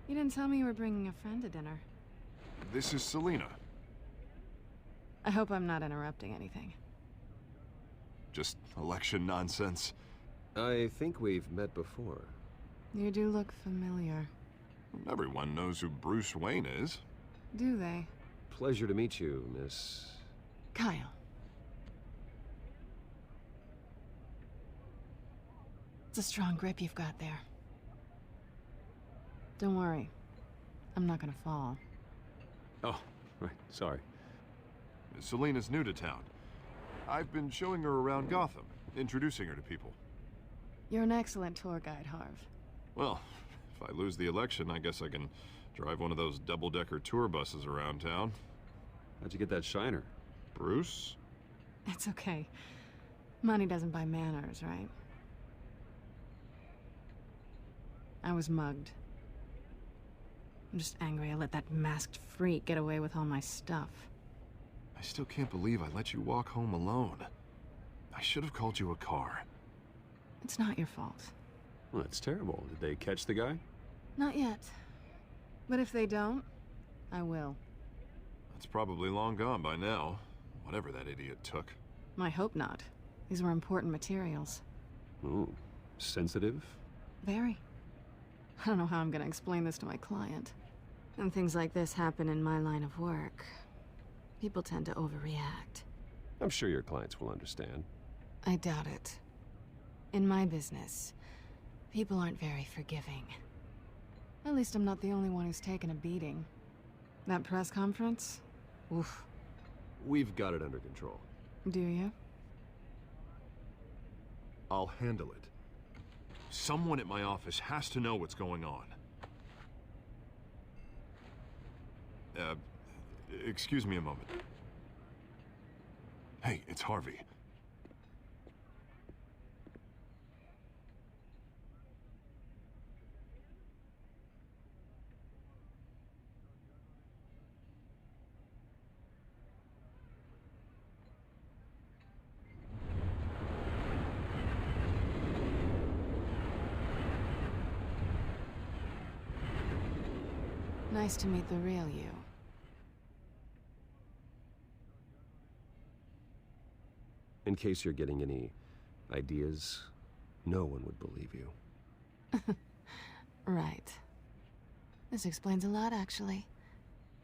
You didn't tell me you were bringing a friend to dinner. This is Selina. I hope I'm not interrupting anything. Just election nonsense. I think we've met before. You do look familiar. Everyone knows who Bruce Wayne is. Do they? Pleasure to meet you, Miss... Kyle. It's a strong grip you've got there. Don't worry. I'm not gonna fall. Oh, right. Sorry. Selina's new to town. I've been showing her around Gotham, introducing her to people. You're an excellent tour guide, Harv. Well, if I lose the election, I guess I can drive one of those double-decker tour buses around town. How'd you get that shiner? Bruce? It's okay. Money doesn't buy manners, right? I was mugged. I'm just angry I let that masked freak get away with all my stuff. I still can't believe I let you walk home alone. I should have called you a car. It's not your fault. Well, that's terrible. Did they catch the guy? Not yet. But if they don't, I will. It's probably long gone by now, whatever that idiot took. I hope not. These were important materials. Ooh, sensitive? Very. I don't know how I'm gonna explain this to my client. And things like this happen in my line of work. People tend to overreact. I'm sure your clients will understand. I doubt it. In my business, people aren't very forgiving. At least I'm not the only one who's taken a beating. That press conference? Oof. We've got it under control. Do you? I'll handle it. Someone at my office has to know what's going on. Excuse me a moment. Hey, it's Harvey. Nice to meet the real you. In case you're getting any ideas, no one would believe you. Right. This explains a lot, actually.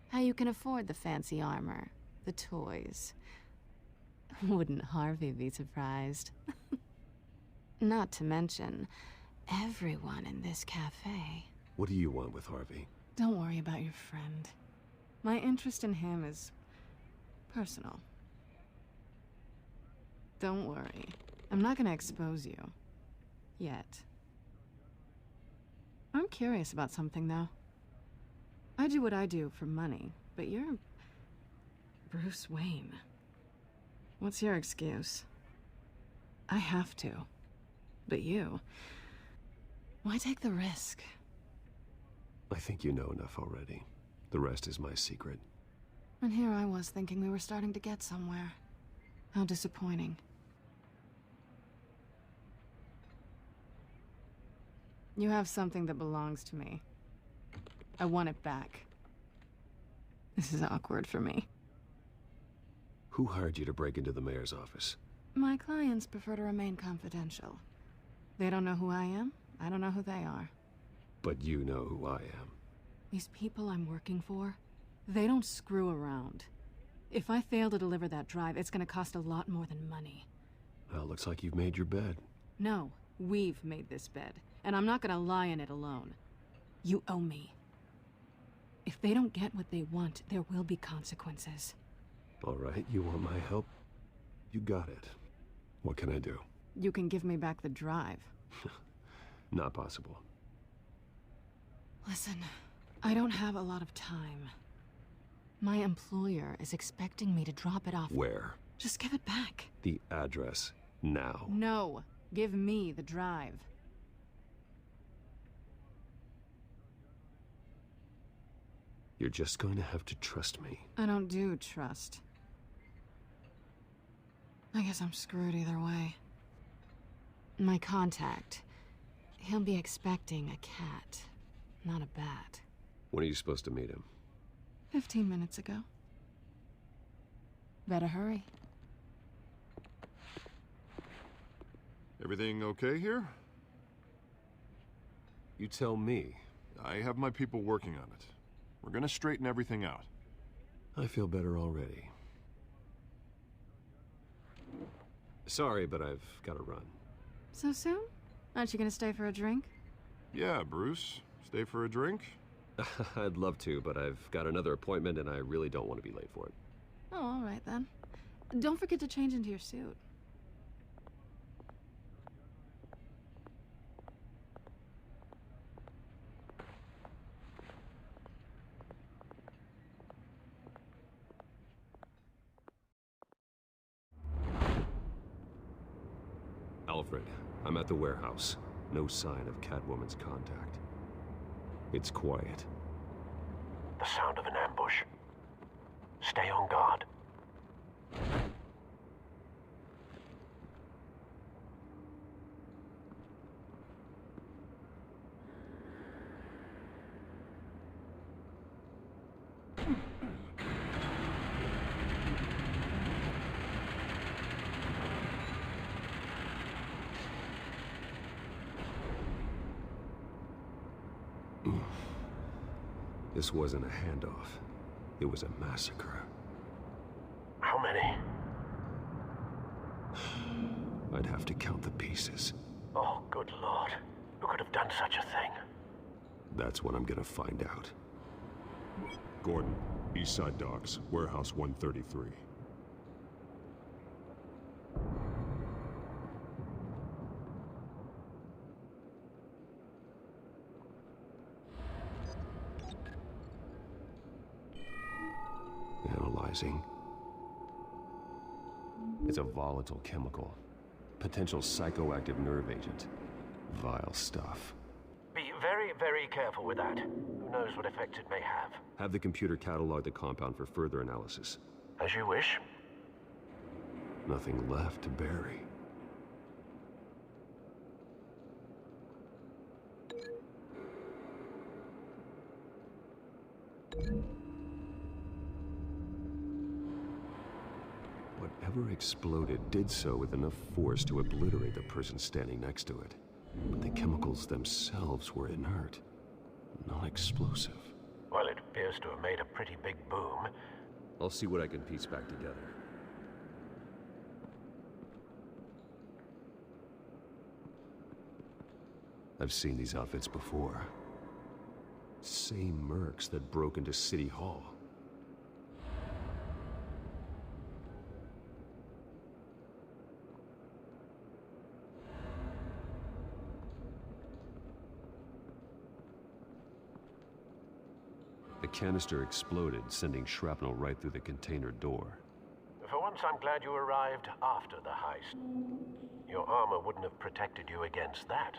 How you can afford the fancy armor, the toys. Wouldn't Harvey be surprised? Not to mention, everyone in this cafe. What do you want with Harvey? Don't worry about your friend. My interest in him is personal. Don't worry. I'm not gonna expose you. Yet. I'm curious about something, though. I do what I do for money, but you're... Bruce Wayne. What's your excuse? I have to. But you... Why take the risk? I think you know enough already. The rest is my secret. And here I was thinking we were starting to get somewhere. How disappointing. You have something that belongs to me. I want it back. This is awkward for me. Who hired you to break into the mayor's office? My clients prefer to remain confidential. They don't know who I am. I don't know who they are. But you know who I am. These people I'm working for, they don't screw around. If I fail to deliver that drive, it's gonna cost a lot more than money. Well, looks like you've made your bed. No, we've made this bed, and I'm not gonna lie in it alone. You owe me. If they don't get what they want, there will be consequences. All right, you want my help? You got it. What can I do? You can give me back the drive. Not possible. Listen, I don't have a lot of time. My employer is expecting me to drop it off. Where? Just give it back. The address, now. No, give me the drive. You're just going to have to trust me. I don't do trust. I guess I'm screwed either way. My contact, he'll be expecting a cat, not a bat. When are you supposed to meet him? 15 minutes ago. Better hurry. Everything okay here? You tell me. I have my people working on it. We're gonna straighten everything out. I feel better already. Sorry, but I've got to run. So soon? Aren't you gonna stay for a drink? Yeah, Bruce. Stay for a drink? I'd love to, but I've got another appointment and I really don't want to be late for it. Oh, all right then. Don't forget to change into your suit. Alfred, I'm at the warehouse. No sign of Catwoman's contact. It's quiet. The sound of an ambush. Stay on guard. This wasn't a handoff. It was a massacre. How many? I'd have to count the pieces. Oh, good Lord. Who could have done such a thing? That's what I'm gonna find out. Gordon, East Side Docks, Warehouse 133. Analyzing. It's a volatile chemical. Potential psychoactive nerve agent. Vile stuff. Be very, very careful with that. Who knows what effect it may have. Have the computer catalog the compound for further analysis. As you wish. Nothing left to bury. Whatever exploded did so with enough force to obliterate the person standing next to it. But the chemicals themselves were inert, not explosive. Well, it appears to have made a pretty big boom. I'll see what I can piece back together. I've seen these outfits before. Same mercs that broke into City Hall. The canister exploded, sending shrapnel right through the container door. For once, I'm glad you arrived after the heist. Your armor wouldn't have protected you against that.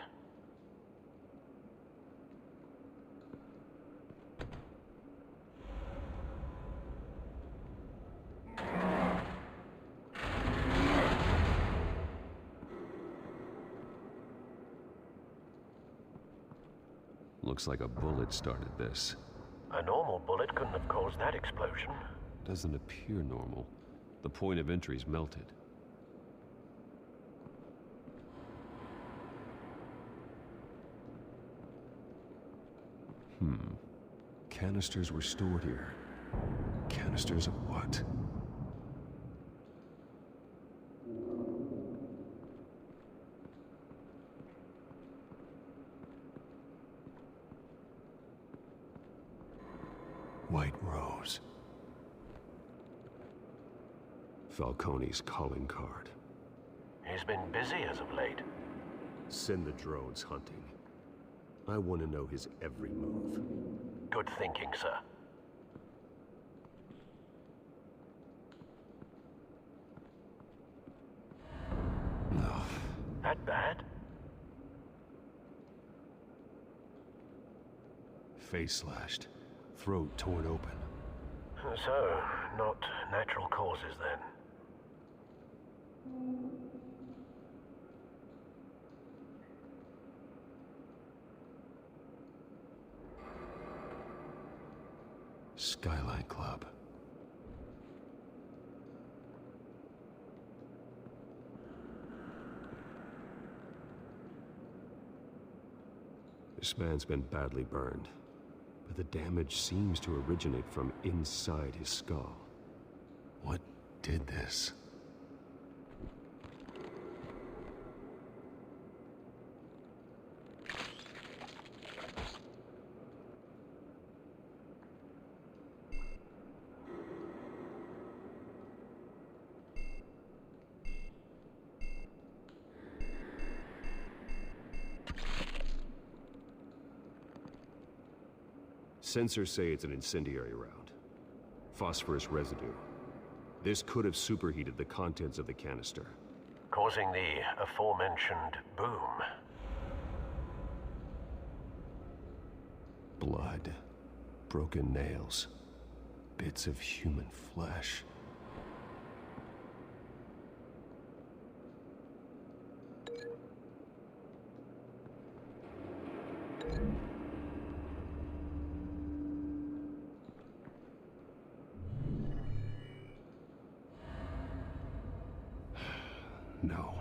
Looks like a bullet started this. A normal bullet couldn't have caused that explosion. Doesn't appear normal. The point of entry's melted. Canisters were stored here. Canisters of what? White Rose. Falcone's calling card. He's been busy as of late. Send the drones hunting. I want to know his every move. Good thinking, sir. No. That bad? Face slashed. Throat torn open. So, not natural causes then. Skyline Club. This man's been badly burned, but the damage seems to originate from inside his skull. What did this? Sensors say it's an incendiary round. Phosphorus residue. This could have superheated the contents of the canister. Causing the aforementioned boom. Blood. Broken nails. Bits of human flesh. No.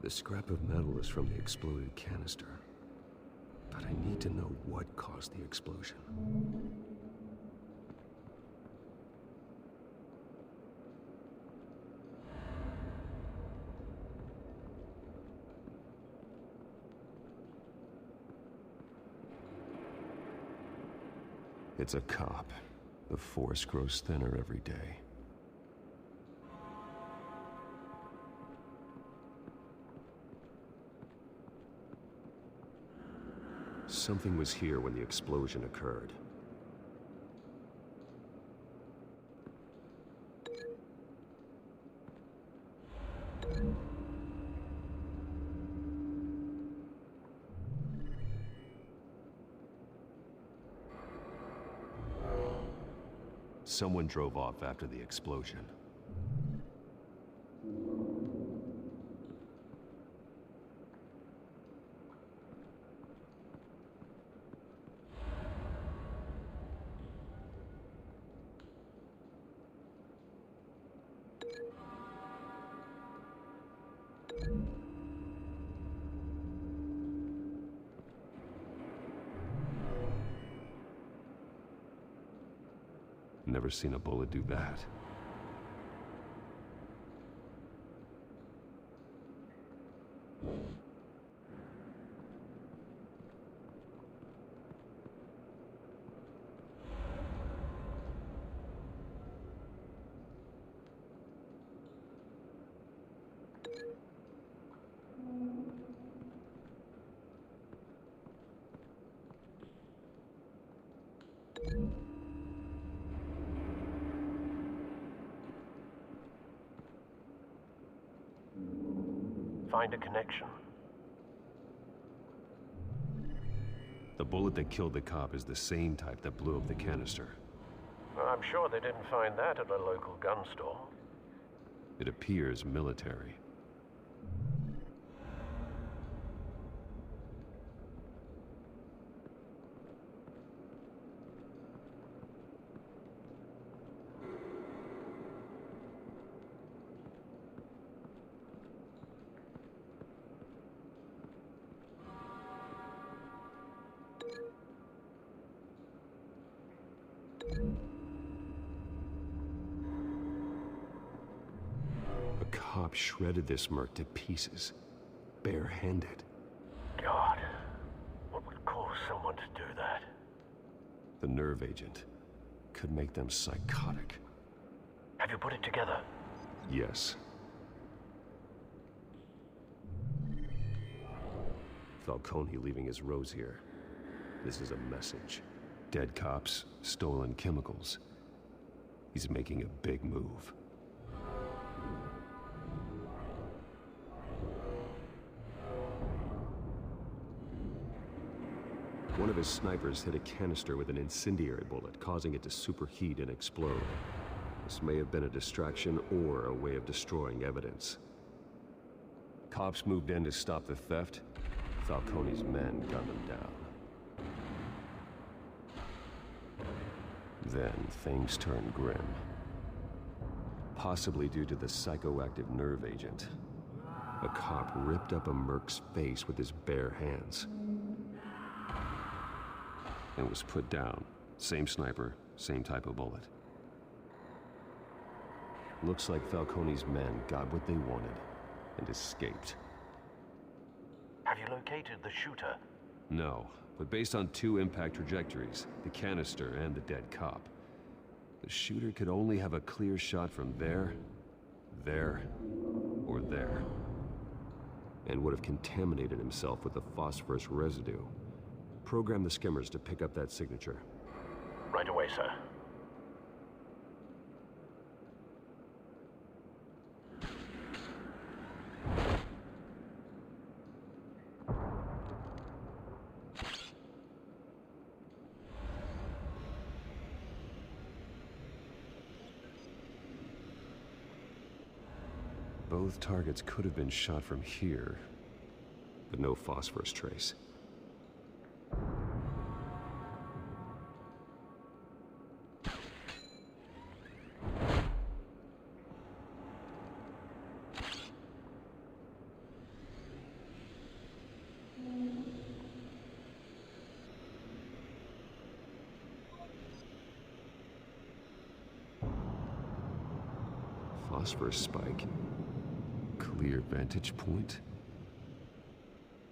The scrap of metal is from the exploded canister. But I need to know what caused the explosion. It's a cop. The force grows thinner every day. Something was here when the explosion occurred. Someone drove off after the explosion. Never seen a bullet do that. Find a connection. The bullet that killed the cop is the same type that blew up the canister. I'm sure they didn't find that at a local gun store. It appears military. cop shredded this merc to pieces, barehanded. God, what would cause someone to do that? The nerve agent could make them psychotic. Have you put it together? Yes. Falcone leaving his rose here. This is a message. Dead cops, stolen chemicals. He's making a big move. One of his snipers hit a canister with an incendiary bullet, causing it to superheat and explode. This may have been a distraction or a way of destroying evidence. Cops moved in to stop the theft. Falcone's men gunned them down. Then things turned grim. Possibly due to the psychoactive nerve agent. A cop ripped up a merc's face with his bare hands. And was put down. Same sniper, same type of bullet. Looks like Falcone's men got what they wanted and escaped. Have you located the shooter? No, but based on two impact trajectories, the canister and the dead cop, the shooter could only have a clear shot from there, or there. And would have contaminated himself with the phosphorus residue. Program the skimmers to pick up that signature. Right away, sir. Both targets could have been shot from here, but no phosphorus trace. Phosphorus spike. Clear vantage point.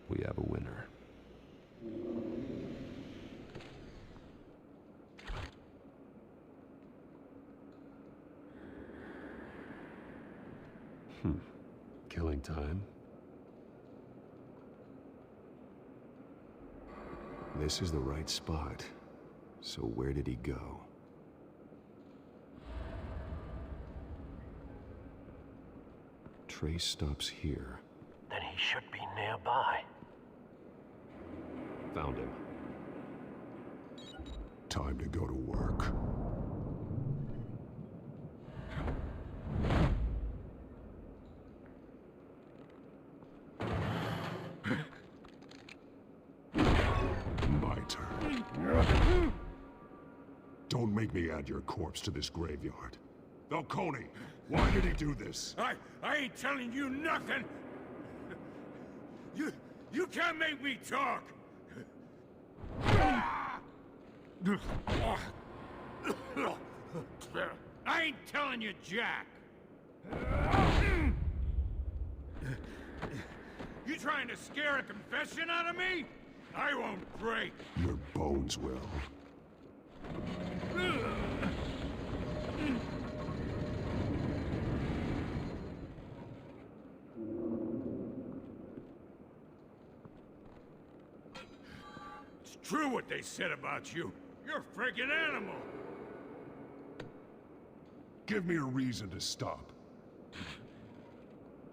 We have a winner. Killing time. This is the right spot. So where did he go? Trace stops here. Then he should be nearby. Found him. Time to go to work. My turn. Don't make me add your corpse to this graveyard. Falcone, why did he do this? I ain't telling you nothing! You can't make me talk! I ain't telling you jack! You trying to scare a confession out of me? I won't break! Your bones will. It's true what they said about you. You're a friggin' animal! Give me a reason to stop.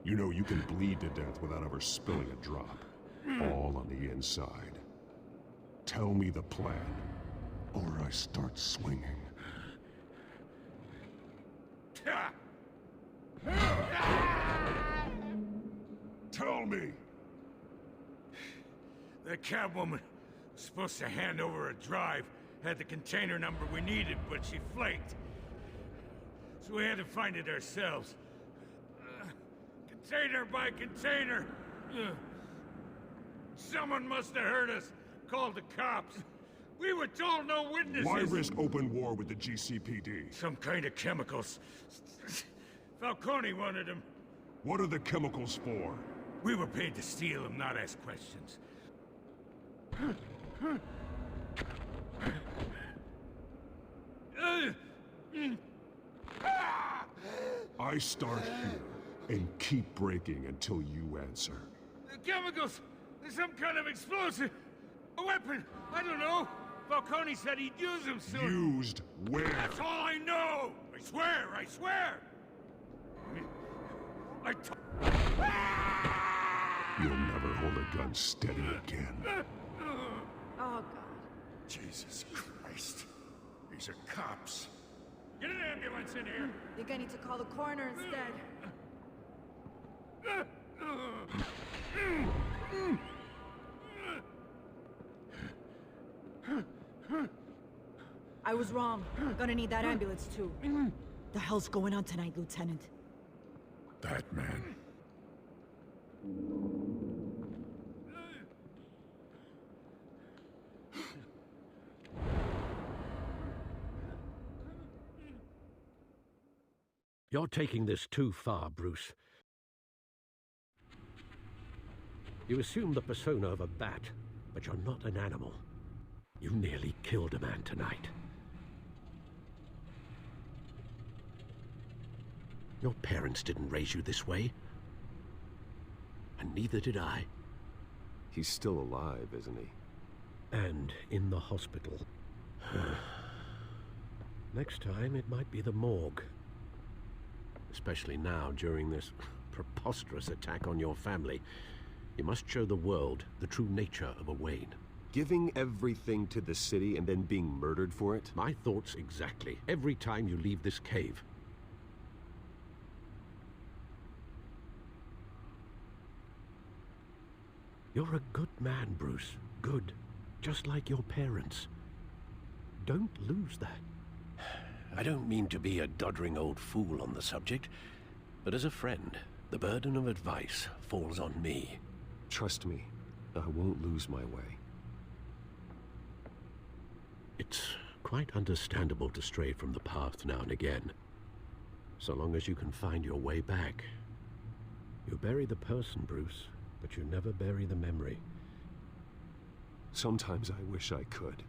You know you can bleed to death without ever spilling a drop. All on the inside. Tell me the plan, or I start swinging. Tell me! The cabwoman was supposed to hand over a drive, had the container number we needed, but she flaked. So we had to find it ourselves. Container by container. Someone must have heard us, called the cops. We were told no witnesses. Why risk open war with the GCPD? Some kind of chemicals. Falcone wanted them. What are the chemicals for? We were paid to steal them, not ask questions. I start here and keep breaking until you answer. The chemicals! There's some kind of explosive! A weapon! I don't know! Falcone said he'd use them soon! Used where? That's all I know! I swear! I swear! You'll never hold a gun steady again. Oh, God. Jesus Christ. These are cops. Get an ambulance in here! Think I need to call the coroner instead. I was wrong. Gonna need that ambulance too. The hell's going on tonight, Lieutenant? That man. You're taking this too far, Bruce. You assume the persona of a bat, but you're not an animal. You nearly killed a man tonight. Your parents didn't raise you this way. And neither did I. He's still alive, isn't he? And in the hospital. Next time, it might be the morgue. Especially now, during this preposterous attack on your family. You must show the world the true nature of a Wayne. Giving everything to the city and then being murdered for it? My thoughts exactly. Every time you leave this cave. You're a good man, Bruce. Good. Just like your parents. Don't lose that. I don't mean to be a doddering old fool on the subject, but as a friend, the burden of advice falls on me. Trust me, I won't lose my way. It's quite understandable to stray from the path now and again, so long as you can find your way back. You bury the person, Bruce, but you never bury the memory. Sometimes I wish I could.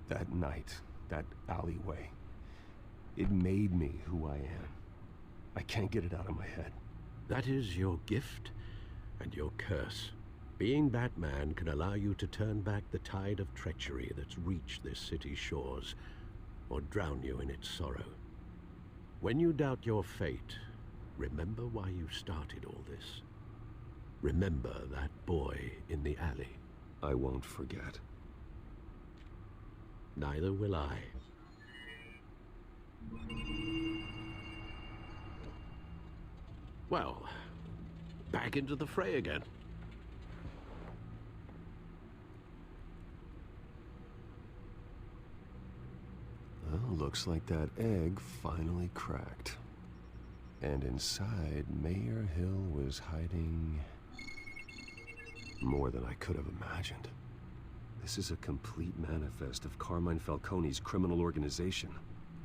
That night, that alleyway, it made me who I am. I can't get it out of my head. That is your gift and your curse. Being Batman can allow you to turn back the tide of treachery that's reached this city's shores, or drown you in its sorrow. When you doubt your fate, remember why you started all this. Remember that boy in the alley. I won't forget. Neither will I. Well, back into the fray again. Well, looks like that egg finally cracked. And inside, Mayor Hill was hiding more than I could have imagined. This is a complete manifest of Carmine Falcone's criminal organization.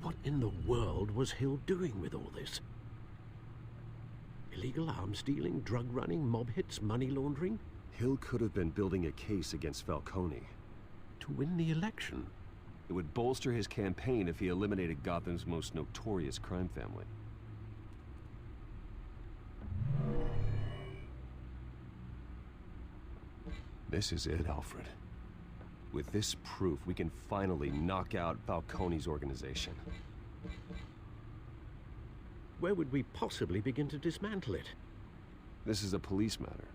What in the world was Hill doing with all this? Illegal arms dealing, drug running, mob hits, money laundering? Hill could have been building a case against Falcone. To win the election? It would bolster his campaign if he eliminated Gotham's most notorious crime family. This is it, Alfred. With this proof, we can finally knock out Falcone's organization. Where would we possibly begin to dismantle it? This is a police matter.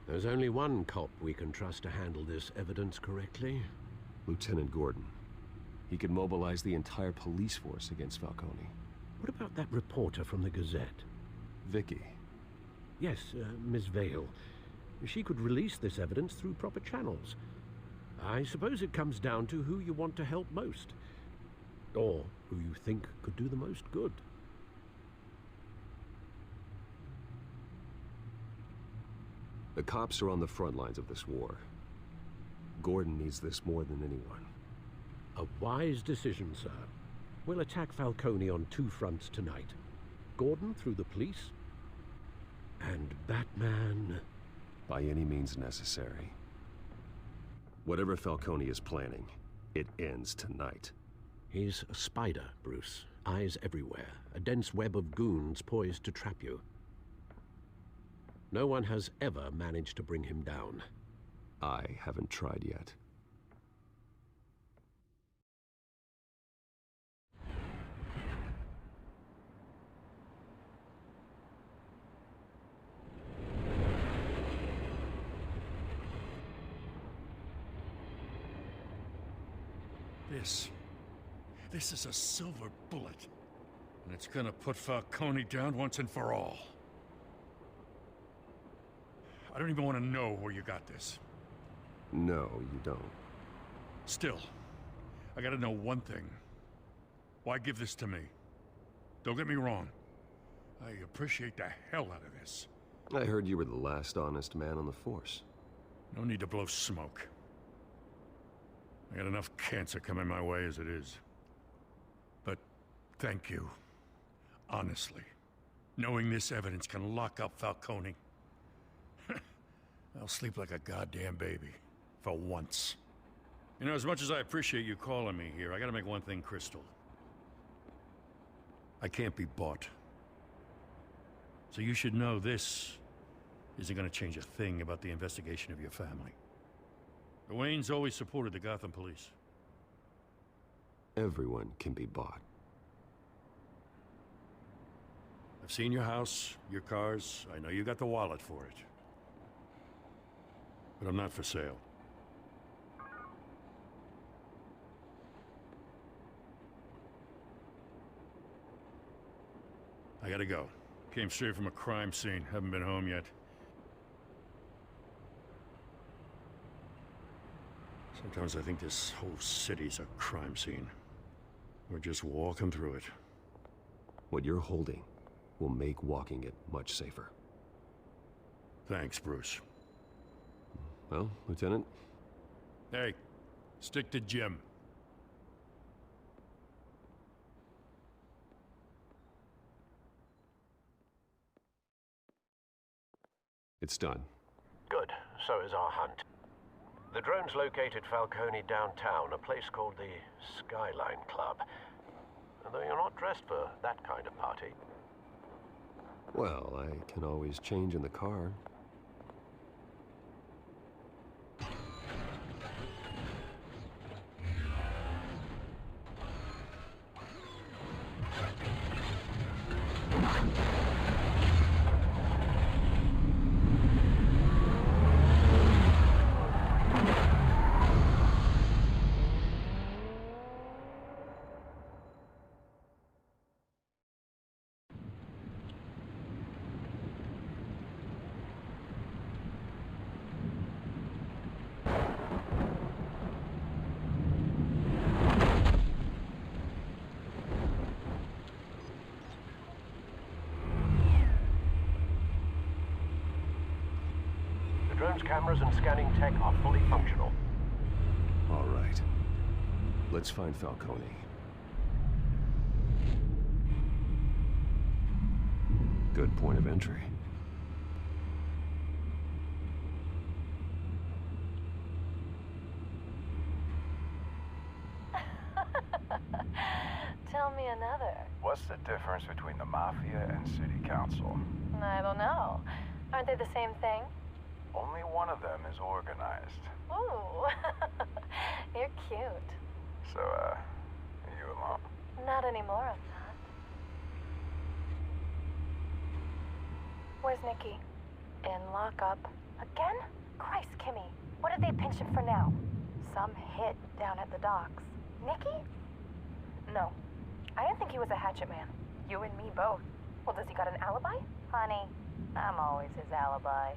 There's only one cop we can trust to handle this evidence correctly. Lieutenant Gordon. He could mobilize the entire police force against Falcone. What about that reporter from the Gazette? Vicky. Yes, Miss Vale. She could release this evidence through proper channels. I suppose it comes down to who you want to help most. Or who you think could do the most good. The cops are on the front lines of this war. Gordon needs this more than anyone. A wise decision, sir. We'll attack Falcone on 2 fronts tonight. Gordon through the police, and Batman... by any means necessary. Whatever Falcone is planning, it ends tonight. He's a spider, Bruce. Eyes everywhere. A dense web of goons poised to trap you. No one has ever managed to bring him down. I haven't tried yet. This is a silver bullet. And it's gonna put Falcone down once and for all. I don't even want to know where you got this. No, you don't. Still, I gotta know one thing. Why give this to me? Don't get me wrong. I appreciate the hell out of this. I heard you were the last honest man on the force. No need to blow smoke. I got enough cancer coming my way as it is. But thank you. Honestly. Knowing this evidence can lock up Falcone. I'll sleep like a goddamn baby. For once. You know, as much as I appreciate you calling me here, I gotta make one thing crystal. I can't be bought. So you should know this isn't gonna change a thing about the investigation of your family. The Waynes always supported the Gotham police. Everyone can be bought. I've seen your house, your cars. I know you got the wallet for it. But I'm not for sale. I gotta go. Came straight from a crime scene. Haven't been home yet. Sometimes I think this whole city's a crime scene. We're just walking through it. What you're holding will make walking it much safer. Thanks, Bruce. Well, Lieutenant? Hey, stick to Jim. It's done. Good. So is our hunt. The drones located Falcone downtown, a place called the Skyline Club. Though you're not dressed for that kind of party. Well, I can always change in the car. Drones, cameras, and scanning tech are fully functional. All right. Let's find Falcone. Good point of entry. Tell me another. What's the difference between the Mafia and City Council? I don't know. Aren't they the same thing? Only one of them is organized. Ooh, you're cute. So, are you alone? Not anymore, I'm not. Where's Nikki? In lockup. Again? Christ, Kimmy. What did they pinch him for now? Some hit down at the docks. Nikki? No. I didn't think he was a hatchet man. You and me both. Well, does he got an alibi? Honey, I'm always his alibi.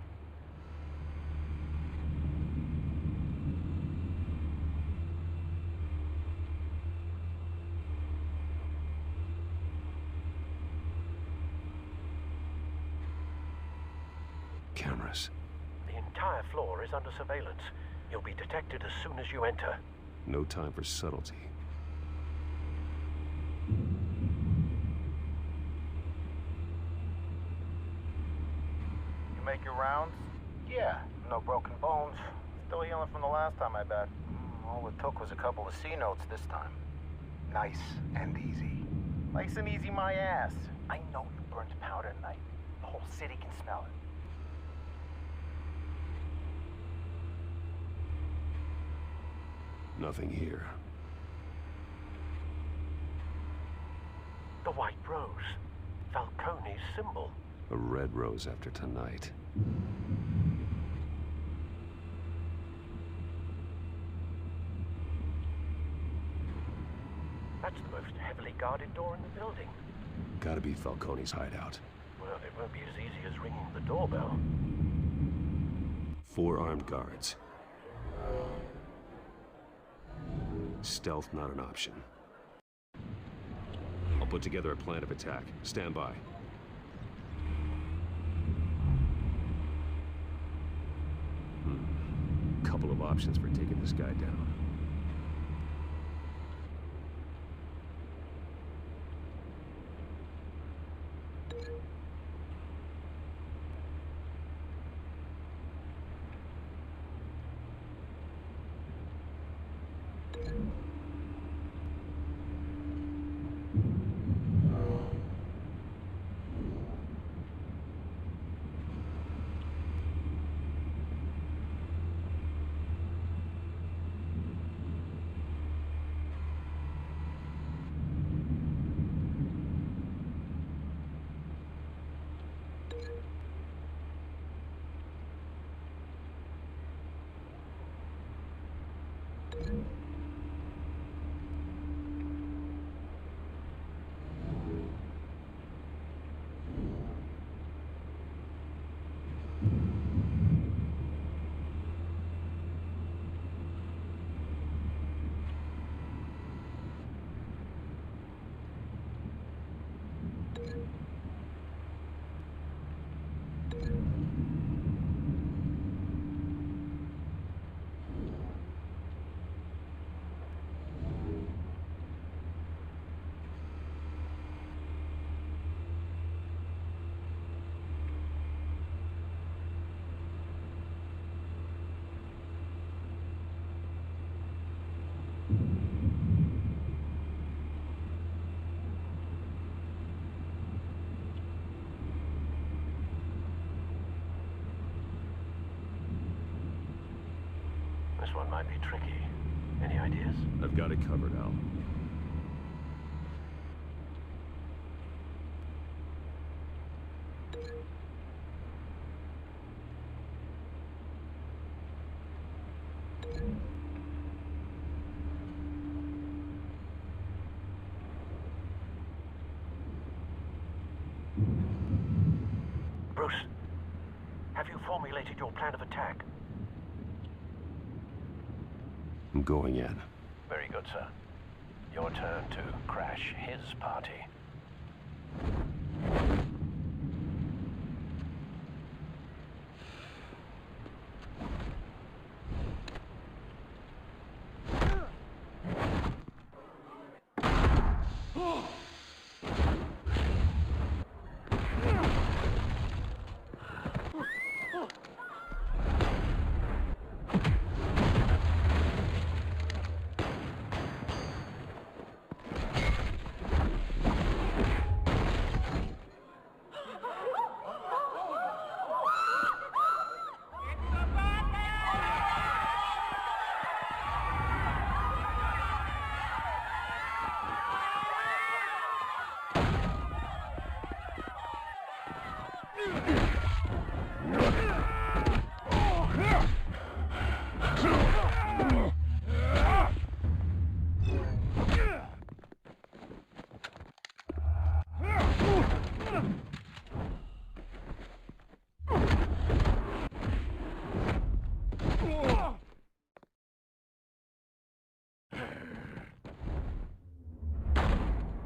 Cameras. The entire floor is under surveillance. You'll be detected as soon as you enter. No time for subtlety. make your rounds? Yeah, no broken bones. Still healing from the last time, I bet. All it took was a couple of C notes this time. Nice and easy. Nice and easy my ass. I know you burned powder tonight. The whole city can smell it. Nothing here. The white rose. Falcone's symbol. A red rose after tonight. That's the most heavily guarded door in the building. Gotta be Falcone's hideout. Well, it won't be as easy as ringing the doorbell. 4 armed guards. Stealth not an option. I'll put together a plan of attack. Stand by. Couple of options for taking this guy down. This one might be tricky. Any ideas? I've got it covered, Al. Bruce, have you formulated your plan of attack? I'm going in. Very good, sir. Your turn to crash his party.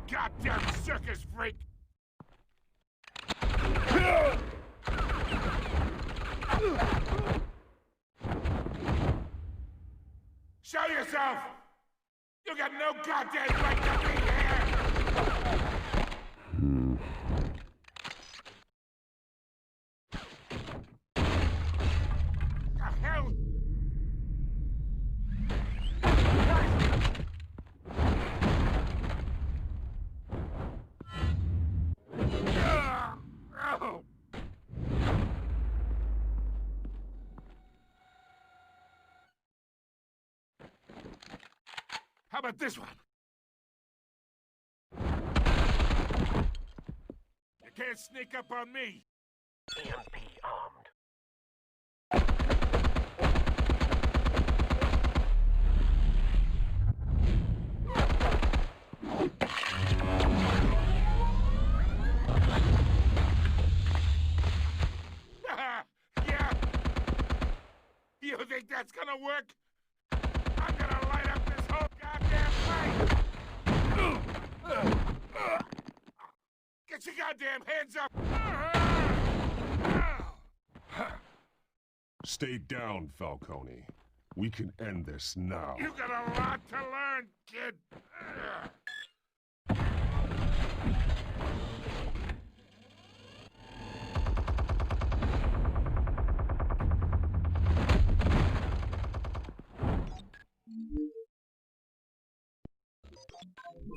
Goddamn circus freak! Show yourself! You got no goddamn right to be here! How about this one? You can't sneak up on me. EMP armed. Yeah. You think that's gonna work? I'm gonna light up this whole goddamn place! Get your goddamn hands up! Stay down, Falcone. We can end this now. You got a lot to learn, kid.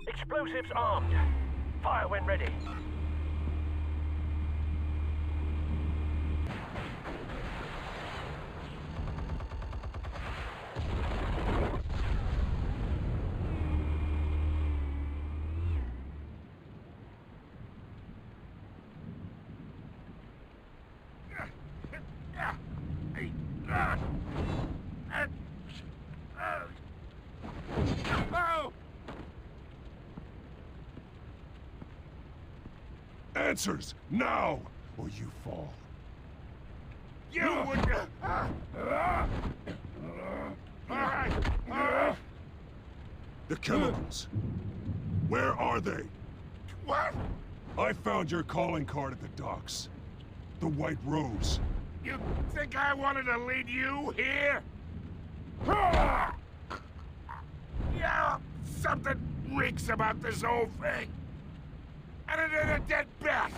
Explosives armed. Fire when ready. Answers, now, or you fall. You would... Alright! The chemicals. Where are they? What? I found your calling card at the docks. The White Rose. You think I wanted to lead you here? Yeah, something reeks about this whole thing. And it ain't a dead bat.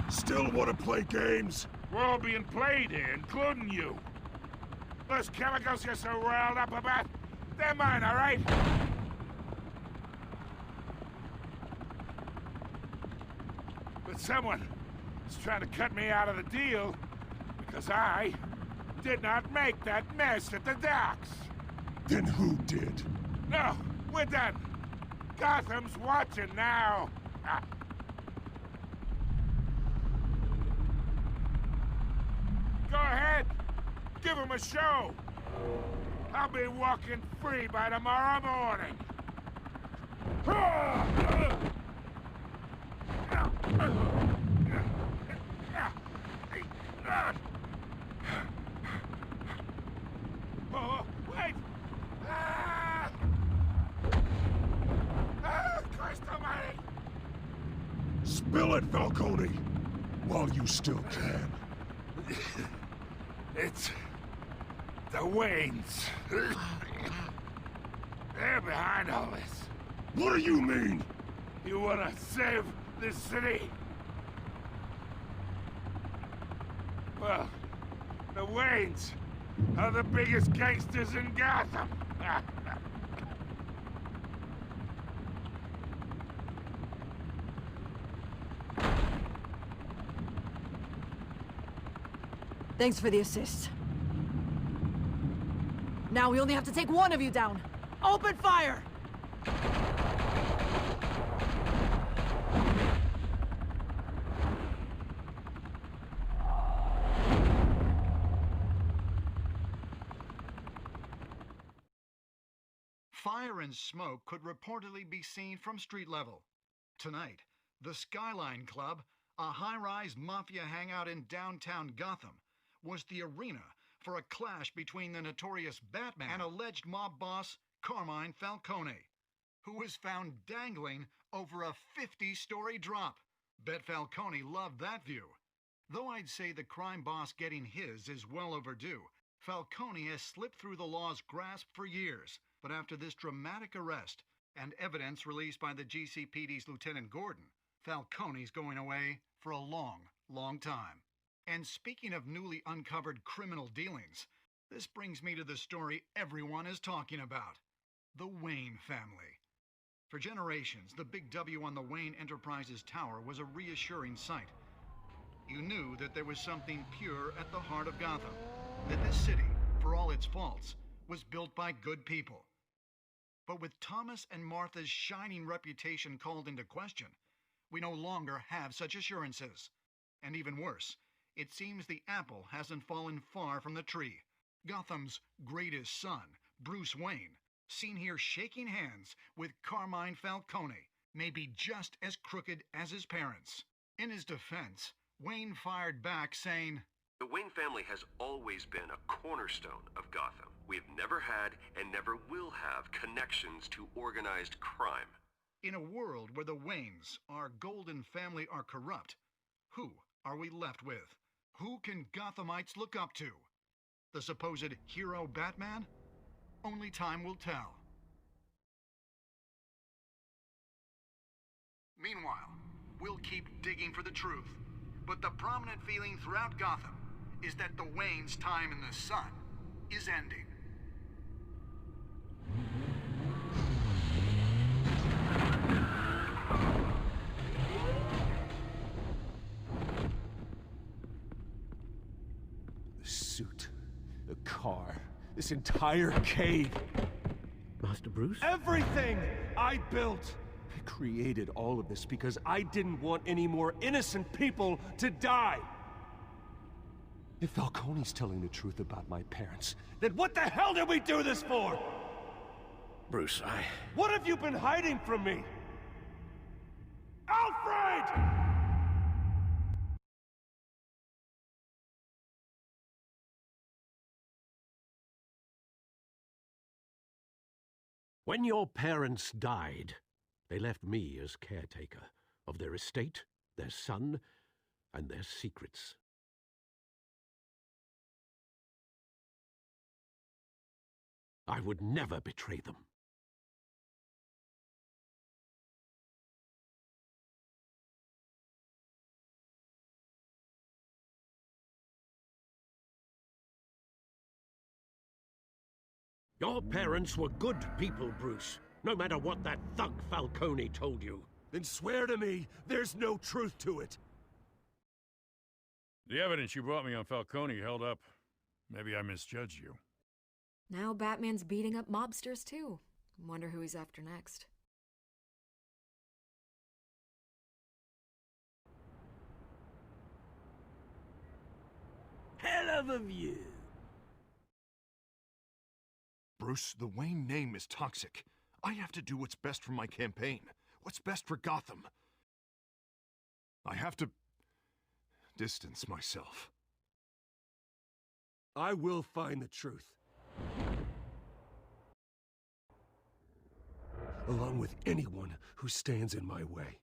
Still want to play games? We're all being played here, including you. Those chemicals you're so riled up about, they're mine, all right? But someone is trying to cut me out of the deal because I did not make that mess at the docks. Then who did? No, we're done. Gotham's watching now. Go ahead. Give him a show. I'll be walking free by tomorrow morning. Oh, wait! Christ almighty! Spill it, Falcone! While you still can. It's... the Waynes. They're behind all this. What do you mean? You wanna save this city? Well, the Waynes are the biggest gangsters in Gotham. Thanks for the assist. Now we only have to take one of you down. Open fire! Fire and smoke could reportedly be seen from street level. Tonight, the Skyline Club, a high-rise mafia hangout in downtown Gotham, was the arena for a clash between the notorious Batman and alleged mob boss Carmine Falcone, who was found dangling over a 50-story drop. Bet Falcone loved that view. Though I'd say the crime boss getting his is well overdue, Falcone has slipped through the law's grasp for years. But after this dramatic arrest and evidence released by the GCPD's Lieutenant Gordon, Falcone's going away for a long, long time. And speaking of newly uncovered criminal dealings, this brings me to the story everyone is talking about: the Wayne family. For generations, the big W on the Wayne Enterprises Tower was a reassuring sight. you knew that there was something pure at the heart of Gotham. That this city, for all its faults, was built by good people. But with Thomas and Martha's shining reputation called into question, we no longer have such assurances. And even worse, it seems the apple hasn't fallen far from the tree. Gotham's greatest son, Bruce Wayne, seen here shaking hands with Carmine Falcone, may be just as crooked as his parents. In his defense, Wayne fired back saying, "The Wayne family has always been a cornerstone of Gotham. We've never had and never will have connections to organized crime." In a world where the Waynes, our golden family, are corrupt, who are we left with? Who can Gothamites look up to? The supposed hero Batman? Only time will tell. Meanwhile, we'll keep digging for the truth. But the prominent feeling throughout Gotham is that the Waynes' time in the sun is ending. The suit, the car, this entire cave. Master Bruce? Everything I built! I created all of this because I didn't want any more innocent people to die! If Falcone's telling the truth about my parents, then what the hell did we do this for? Bruce, What have you been hiding from me? Alfred! When your parents died, they left me as caretaker of their estate, their son, and their secrets. I would never betray them. Your parents were good people, Bruce, no matter what that thug Falcone told you. Then swear to me there's no truth to it. The evidence you brought me on Falcone held up. Maybe I misjudged you. Now Batman's beating up mobsters, too. Wonder who he's after next. Hell of a view. Bruce, the Wayne name is toxic. I have to do what's best for my campaign. What's best for Gotham. I have to distance myself. I will find the truth. Along with anyone who stands in my way.